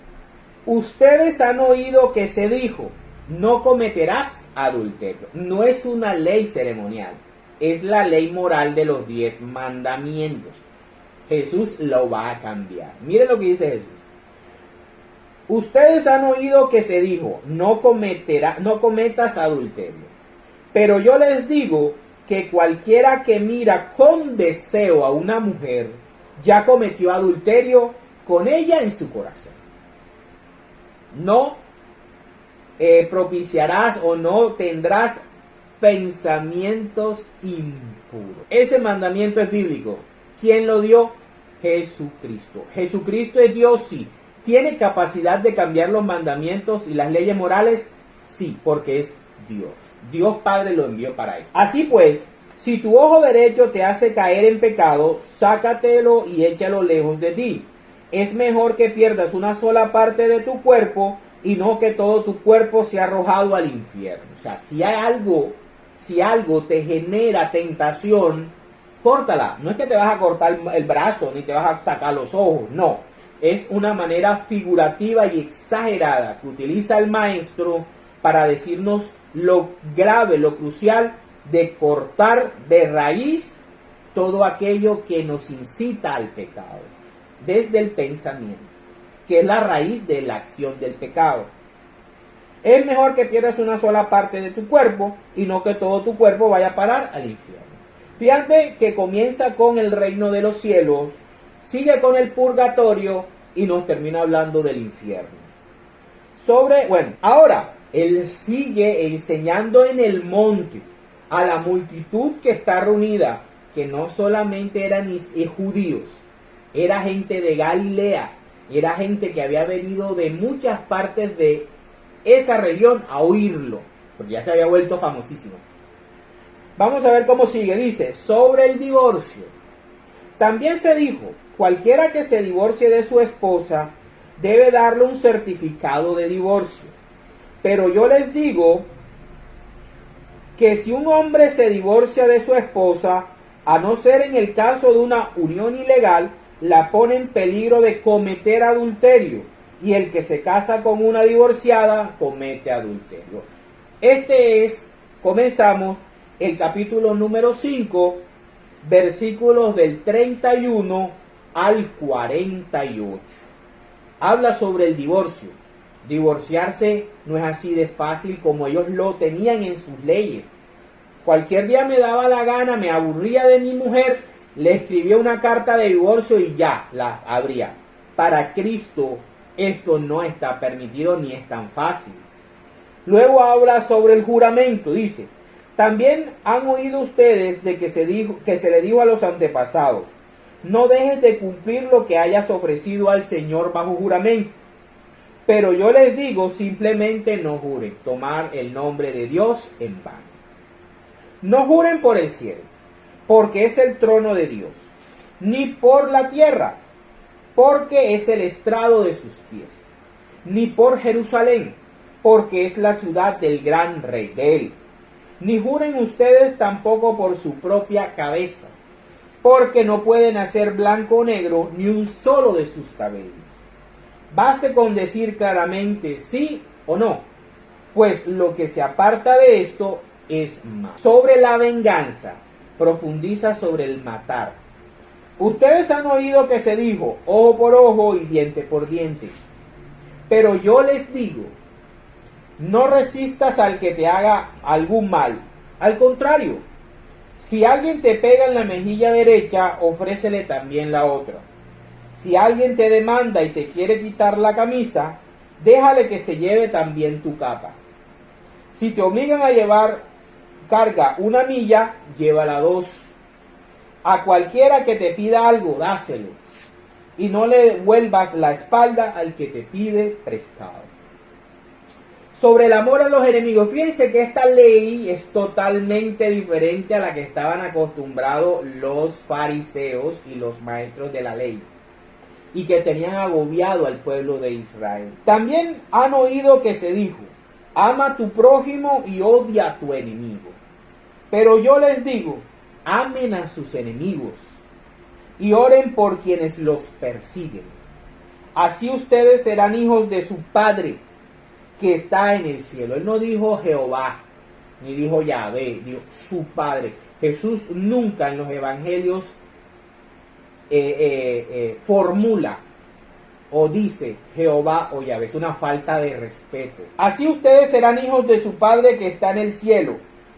Ustedes han oído que se dijo, no cometerás adulterio. No es una ley ceremonial, es la ley moral de los 10 mandamientos. Jesús lo va a cambiar. Miren lo que dice Jesús. Ustedes han oído que se dijo, no cometas adulterio. Pero yo les digo que cualquiera que mira con deseo a una mujer, ya cometió adulterio con ella en su corazón. No propiciarás o no tendrás pensamientos impuros. Ese mandamiento es bíblico. ¿Quién lo dio? Jesucristo. Jesucristo es Dios, sí. ¿Tiene capacidad de cambiar los mandamientos y las leyes morales? Sí, porque es Dios. Dios Padre lo envió para eso. Así pues, si tu ojo derecho te hace caer en pecado, sácatelo y échalo lejos de ti. Es mejor que pierdas una sola parte de tu cuerpo y no que todo tu cuerpo sea arrojado al infierno. O sea, si algo te genera tentación, córtala. No es que te vas a cortar el brazo ni te vas a sacar los ojos, no. Es una manera figurativa y exagerada que utiliza el maestro para decirnos lo grave, lo crucial de cortar de raíz todo aquello que nos incita al pecado, desde el pensamiento, que es la raíz de la acción del pecado. Es mejor que pierdas una sola parte de tu cuerpo y no que todo tu cuerpo vaya a parar al infierno. Fíjate que comienza con el reino de los cielos, sigue con el purgatorio y nos termina hablando del infierno. Ahora él sigue enseñando en el monte a la multitud que está reunida, que no solamente eran judíos, era gente de Galilea, era gente que había venido de muchas partes de esa región a oírlo, porque ya se había vuelto famosísimo. Vamos a ver cómo sigue. Dice, sobre el divorcio. También se dijo, cualquiera que se divorcie de su esposa debe darle un certificado de divorcio. Pero yo les digo que si un hombre se divorcia de su esposa, a no ser en el caso de una unión ilegal, la pone en peligro de cometer adulterio. Y el que se casa con una divorciada comete adulterio. Comenzamos el capítulo número 5, versículos del 31 al 48. Habla sobre el divorcio. Divorciarse no es así de fácil como ellos lo tenían en sus leyes. Cualquier día me daba la gana, me aburría de mi mujer le escribió una carta de divorcio y ya la abría. Para Cristo esto no está permitido ni es tan fácil. Luego habla sobre el juramento, dice: también han oído ustedes de que se le dijo a los antepasados: no dejes de cumplir lo que hayas ofrecido al Señor bajo juramento. Pero yo les digo, simplemente no juren tomar el nombre de Dios en vano. No juren por el cielo, porque es el trono de Dios, ni por la tierra, porque es el estrado de sus pies, ni por Jerusalén, porque es la ciudad del gran rey de él. Ni juren ustedes tampoco por su propia cabeza, porque no pueden hacer blanco o negro ni un solo de sus cabellos. Baste con decir claramente sí o no, pues lo que se aparta de esto es mal. Sobre la venganza, profundiza sobre el matar. Ustedes han oído que se dijo ojo por ojo y diente por diente. Pero yo les digo, no resistas al que te haga algún mal. Al contrario, si alguien te pega en la mejilla derecha, ofrécele también la otra. Si alguien te demanda y te quiere quitar la camisa, déjale que se lleve también tu capa. Si te obligan a llevar carga 1 milla, llévala 2. A cualquiera que te pida algo, dáselo. Y no le vuelvas la espalda al que te pide prestado. Sobre el amor a los enemigos, fíjense que esta ley es totalmente diferente a la que estaban acostumbrados los fariseos y los maestros de la ley, y que tenían agobiado al pueblo de Israel. También han oído que se dijo: ama a tu prójimo y odia a tu enemigo. Pero yo les digo, amen a sus enemigos y oren por quienes los persiguen. Así ustedes serán hijos de su Padre que está en el cielo. Él no dijo Jehová, ni dijo Yahvé, dijo su Padre. Jesús nunca en los evangelios formula o dice Jehová o Yahvé. Es una falta de respeto. Así ustedes serán hijos de su Padre que está en el cielo,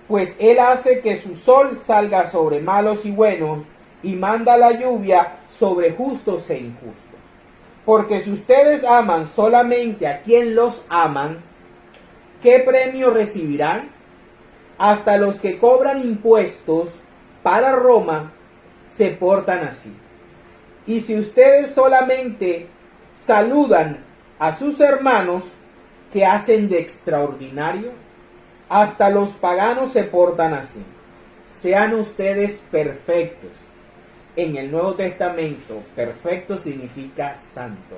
pues Él hace que su sol salga sobre malos y buenos y manda la lluvia sobre justos e injustos. Porque si ustedes aman solamente a quien los aman, ¿qué premio recibirán? Hasta los que cobran impuestos para Roma se portan así. Y si ustedes solamente saludan a sus hermanos, ¿qué hacen de extraordinario? Hasta los paganos se portan así. Sean ustedes perfectos. En el Nuevo Testamento, perfecto significa santo.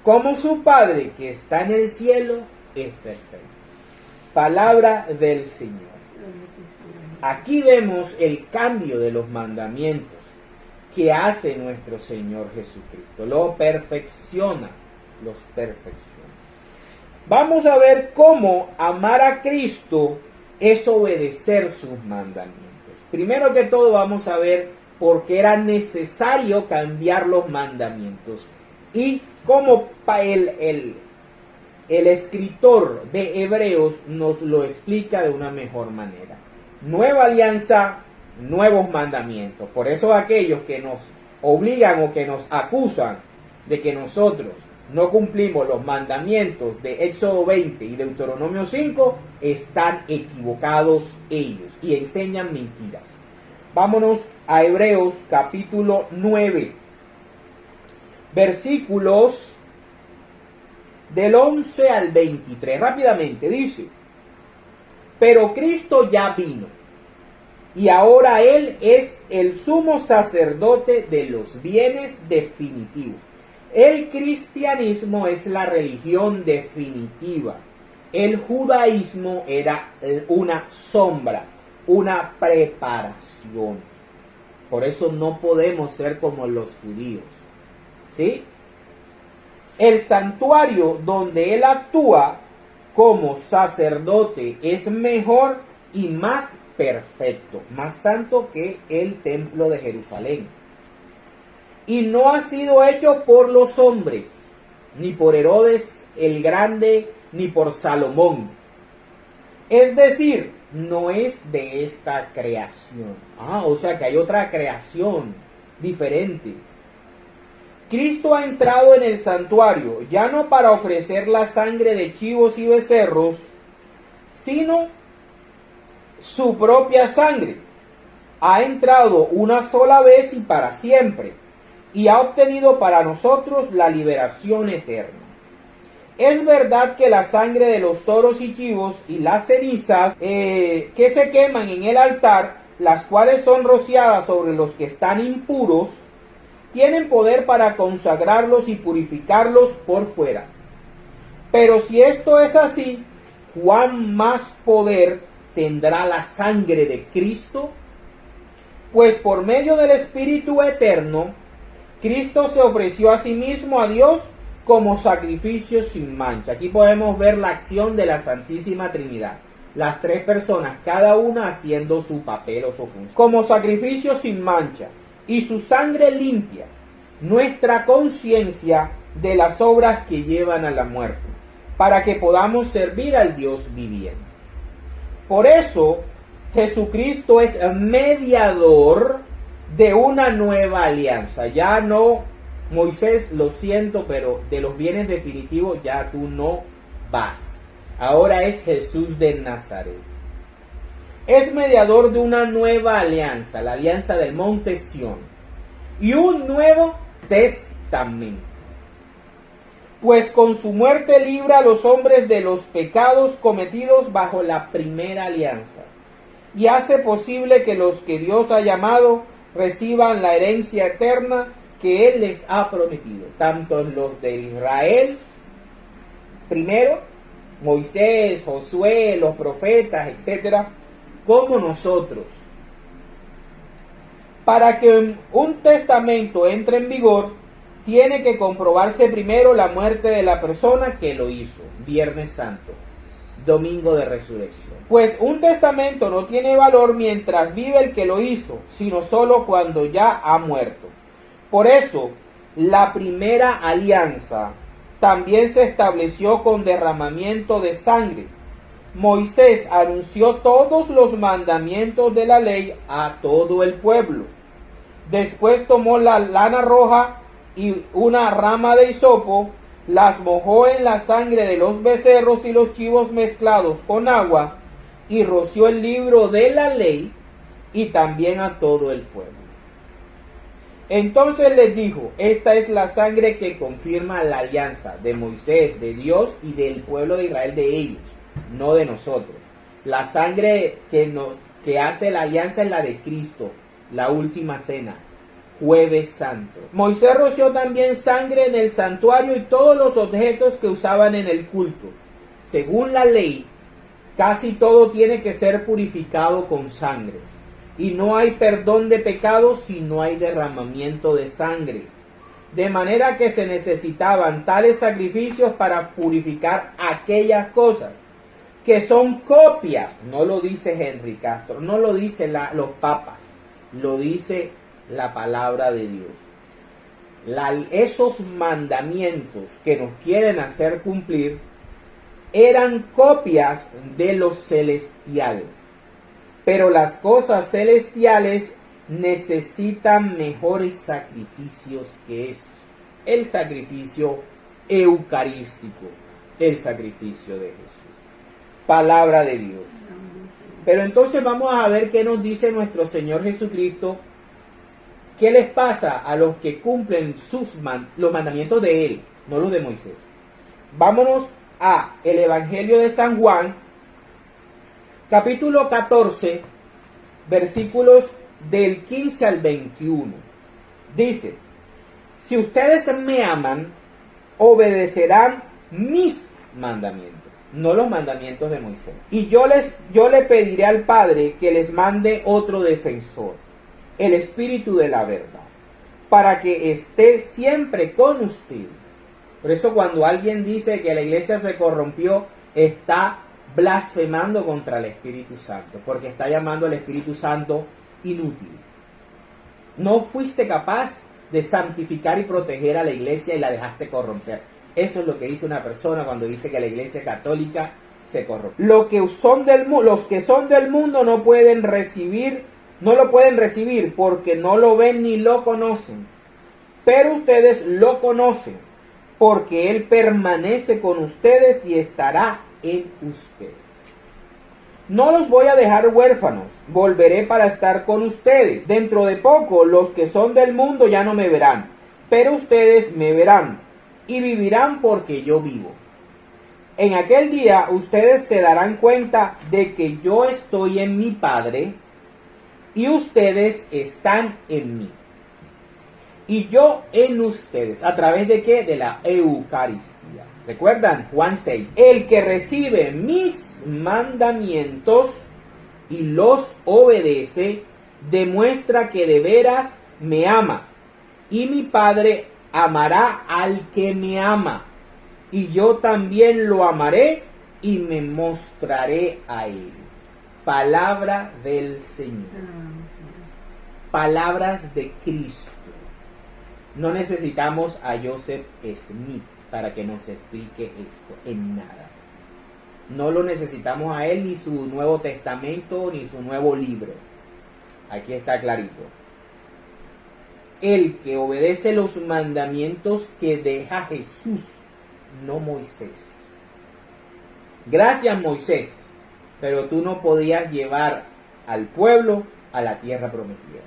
Como su Padre que está en el cielo es perfecto. Palabra del Señor. Aquí vemos el cambio de los mandamientos que hace nuestro Señor Jesucristo. Lo perfecciona, los perfecciona. Vamos a ver cómo amar a Cristo es obedecer sus mandamientos. Primero que todo vamos a ver porque era necesario cambiar los mandamientos. Y como el escritor de Hebreos nos lo explica de una mejor manera. Nueva alianza, nuevos mandamientos. Por eso aquellos que nos obligan o que nos acusan de que nosotros no cumplimos los mandamientos de Éxodo 20 y Deuteronomio 5, están equivocados ellos y enseñan mentiras. Vámonos a Hebreos capítulo 9, versículos del 11 al 23. Rápidamente dice: pero Cristo ya vino, y ahora Él es el sumo sacerdote de los bienes definitivos. El cristianismo es la religión definitiva. El judaísmo era una sombra, una preparación. Por eso no podemos ser como los judíos. ¿Sí? El santuario donde Él actúa como sacerdote es mejor y más perfecto, más santo que el templo de Jerusalén. Y no ha sido hecho por los hombres, ni por Herodes el Grande, ni por Salomón. Es decir, no es de esta creación. O sea que hay otra creación diferente. Cristo ha entrado en el santuario, ya no para ofrecer la sangre de chivos y becerros, sino su propia sangre. Ha entrado una sola vez y para siempre, y ha obtenido para nosotros la liberación eterna. Es verdad que la sangre de los toros y chivos y las cenizas que se queman en el altar, las cuales son rociadas sobre los que están impuros, tienen poder para consagrarlos y purificarlos por fuera. Pero si esto es así, ¿cuán más poder tendrá la sangre de Cristo? Pues por medio del Espíritu eterno, Cristo se ofreció a sí mismo a Dios como sacrificio sin mancha. Aquí podemos ver la acción de la Santísima Trinidad. Las tres personas, cada una haciendo su papel o su función. Como sacrificio sin mancha. Y su sangre limpia nuestra conciencia de las obras que llevan a la muerte, para que podamos servir al Dios viviente. Por eso, Jesucristo es mediador de una nueva alianza. Ya no, Moisés, lo siento, pero de los bienes definitivos ya tú no vas. Ahora es Jesús de Nazaret. Es mediador de una nueva alianza, la alianza del monte Sión, y un nuevo testamento. Pues con su muerte libra a los hombres de los pecados cometidos bajo la primera alianza, y hace posible que los que Dios ha llamado reciban la herencia eterna que Él les ha prometido, tanto los de Israel, primero, Moisés, Josué, los profetas, etcétera, como nosotros. Para que un testamento entre en vigor, tiene que comprobarse primero la muerte de la persona que lo hizo, Viernes Santo, Domingo de Resurrección. Pues un testamento no tiene valor mientras vive el que lo hizo, sino solo cuando ya ha muerto. Por eso, la primera alianza también se estableció con derramamiento de sangre. Moisés anunció todos los mandamientos de la ley a todo el pueblo. Después tomó la lana roja y una rama de hisopo, las mojó en la sangre de los becerros y los chivos mezclados con agua, y roció el libro de la ley y también a todo el pueblo. Entonces les dijo: esta es la sangre que confirma la alianza de Moisés, de Dios y del pueblo de Israel, de ellos, no de nosotros. La sangre que hace la alianza es la de Cristo, la última cena, Jueves Santo. Moisés roció también sangre en el santuario y todos los objetos que usaban en el culto. Según la ley, casi todo tiene que ser purificado con sangre. Y no hay perdón de pecados si no hay derramamiento de sangre. De manera que se necesitaban tales sacrificios para purificar aquellas cosas que son copias. No lo dice Henry Castro, no lo dicen los papas, lo dice la palabra de Dios. Esos mandamientos que nos quieren hacer cumplir eran copias de lo celestial. Pero las cosas celestiales necesitan mejores sacrificios que estos. El sacrificio eucarístico, el sacrificio de Jesús. Palabra de Dios. Pero entonces vamos a ver qué nos dice nuestro Señor Jesucristo. ¿Qué les pasa a los que cumplen los mandamientos de Él, no los de Moisés? Vámonos a el Evangelio de San Juan, capítulo 14, versículos del 15 al 21. Dice: si ustedes me aman, obedecerán mis mandamientos, no los mandamientos de Moisés. Y yo le pediré al Padre que les mande otro defensor, el Espíritu de la verdad, para que esté siempre con ustedes. Por eso cuando alguien dice que la iglesia se corrompió, está blasfemando contra el Espíritu Santo, porque está llamando al Espíritu Santo inútil. No fuiste capaz de santificar y proteger a la iglesia y la dejaste corromper. Eso es lo que dice una persona cuando dice que la iglesia católica se corrompe. Los que son del mundo no lo pueden recibir porque no lo ven ni lo conocen. Pero ustedes lo conocen, porque Él permanece con ustedes y estará en ustedes. No los voy a dejar huérfanos, volveré para estar con ustedes. Dentro de poco los que son del mundo ya no me verán, pero ustedes me verán y vivirán porque yo vivo. En aquel día ustedes se darán cuenta de que yo estoy en mi Padre y ustedes están en mí. Y yo en ustedes. ¿A través de qué? De la Eucaristía. ¿Recuerdan? Juan 6. El que recibe mis mandamientos y los obedece, demuestra que de veras me ama. Y mi Padre amará al que me ama. Y yo también lo amaré y me mostraré a él. Palabra del Señor. Palabras de Cristo. No necesitamos a Joseph Smith para que nos explique esto en nada. No lo necesitamos a él, ni su Nuevo Testamento, ni su nuevo libro. Aquí está clarito. El que obedece los mandamientos que deja Jesús, no Moisés. Gracias, Moisés, pero tú no podías llevar al pueblo a la tierra prometida.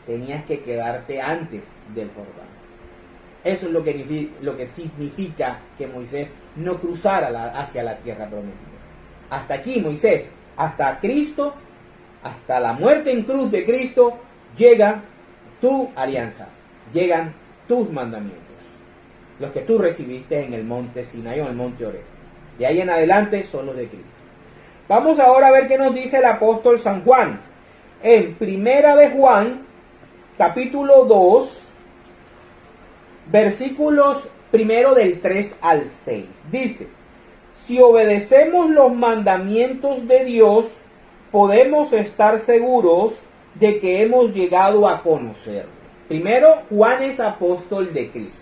Tenías que quedarte antes del Jordán. Eso es lo que significa que Moisés no cruzara hacia la tierra prometida. Hasta aquí, Moisés, hasta Cristo, hasta la muerte en cruz de Cristo, llega tu alianza, llegan tus mandamientos, los que tú recibiste en el monte Sinaí o en el monte Oreb. De ahí en adelante son los de Cristo. Vamos ahora a ver qué nos dice el apóstol San Juan. En Primera de Juan, capítulo 2, versículos primero del 3 al 6. Dice: si obedecemos los mandamientos de Dios, podemos estar seguros de que hemos llegado a conocerlo. Primero, Juan es apóstol de Cristo.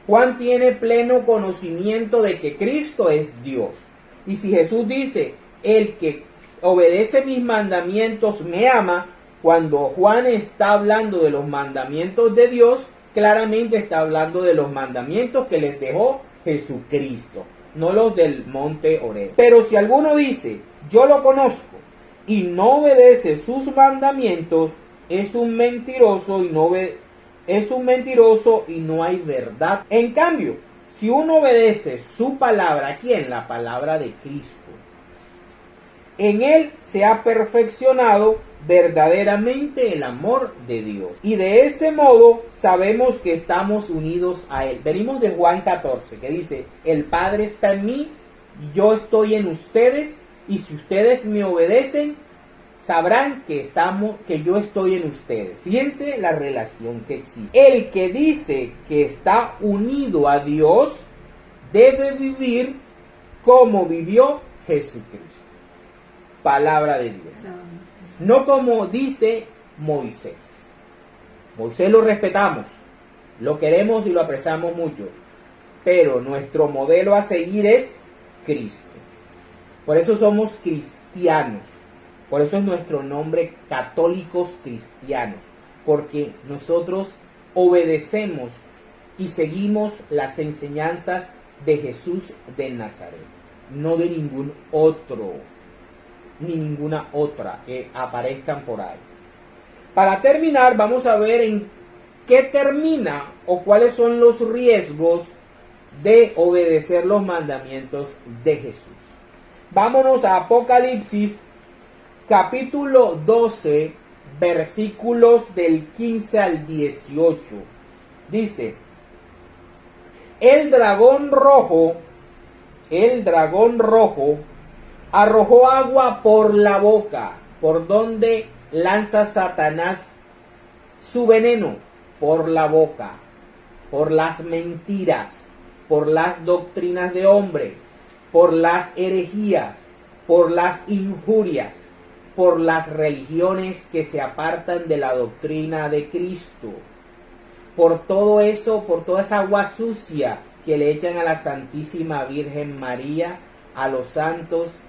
Juan tiene pleno conocimiento de que Cristo es Dios. Y si Jesús dice, el que obedece mis mandamientos me ama, cuando Juan está hablando de los mandamientos de Dios, claramente está hablando de los mandamientos que les dejó Jesucristo, no los del monte Oreb. Pero si alguno dice, yo lo conozco, y no obedece sus mandamientos, es un mentiroso y no hay verdad. En cambio, si uno obedece su palabra, ¿quién? La palabra de Cristo. En él se ha perfeccionado verdaderamente el amor de Dios. Y de ese modo sabemos que estamos unidos a él. Venimos de Juan 14, que dice, el Padre está en mí, yo estoy en ustedes, y si ustedes me obedecen, sabrán que yo estoy en ustedes. Fíjense la relación que existe. El que dice que está unido a Dios debe vivir como vivió Jesucristo. Palabra de Dios. No como dice Moisés. Moisés lo respetamos, lo queremos y lo apreciamos mucho, pero nuestro modelo a seguir es Cristo. Por eso somos cristianos. Por eso es nuestro nombre, católicos cristianos, porque nosotros obedecemos y seguimos las enseñanzas de Jesús de Nazaret, no de ningún otro, ni ninguna otra que aparezcan por ahí. Para terminar, vamos a ver en qué termina o cuáles son los riesgos de obedecer los mandamientos de Jesús. Vámonos a Apocalipsis capítulo 12, versículos del 15 al 18. Dice, el dragón rojo arrojó agua por la boca, por donde lanza Satanás su veneno, por la boca, por las mentiras, por las doctrinas de hombre, por las herejías, por las injurias, por las religiones que se apartan de la doctrina de Cristo, por todo eso, por toda esa agua sucia que le echan a la Santísima Virgen María, a los santos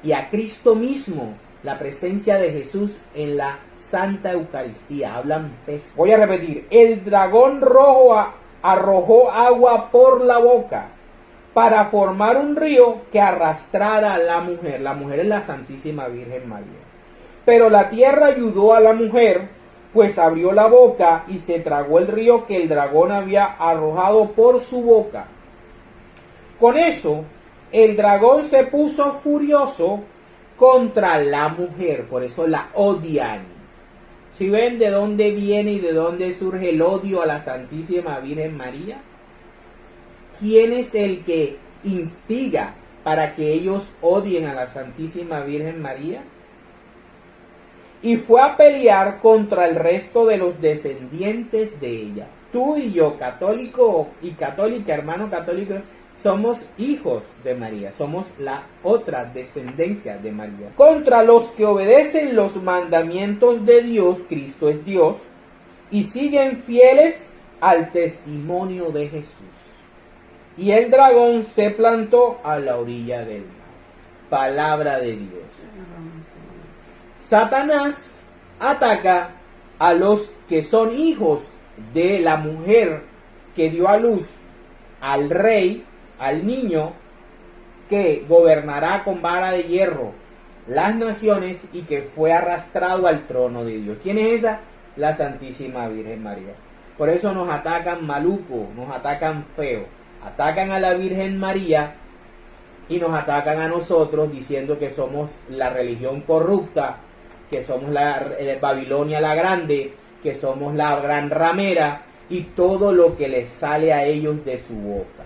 y a Cristo mismo, la presencia de Jesús en la Santa Eucaristía. Hablan peces. Voy a repetir, el dragón rojo arrojó agua por la boca para formar un río que arrastrara a la mujer. La mujer es la Santísima Virgen María. Pero la tierra ayudó a la mujer, pues abrió la boca y se tragó el río que el dragón había arrojado por su boca. Con eso, el dragón se puso furioso contra la mujer, por eso la odian. ¿Sí ven de dónde viene y de dónde surge el odio a la Santísima Virgen María? ¿Quién es el que instiga para que ellos odien a la Santísima Virgen María? Y fue a pelear contra el resto de los descendientes de ella. Tú y yo, católico y católica, hermano católico, somos hijos de María, somos la otra descendencia de María. Contra los que obedecen los mandamientos de Dios, Cristo es Dios, y siguen fieles al testimonio de Jesús. Y el dragón se plantó a la orilla del mar. Palabra de Dios. Satanás ataca a los que son hijos de la mujer que dio a luz al rey, al niño que gobernará con vara de hierro las naciones y que fue arrastrado al trono de Dios. ¿Quién es esa? La Santísima Virgen María. Por eso nos atacan maluco, nos atacan feo, atacan a la Virgen María y nos atacan a nosotros diciendo que somos la religión corrupta, que somos la Babilonia la grande, que somos la gran ramera y todo lo que les sale a ellos de su boca,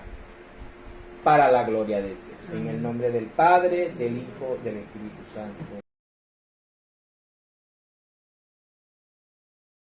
para la gloria de Dios. En el nombre del Padre, del Hijo, del Espíritu Santo.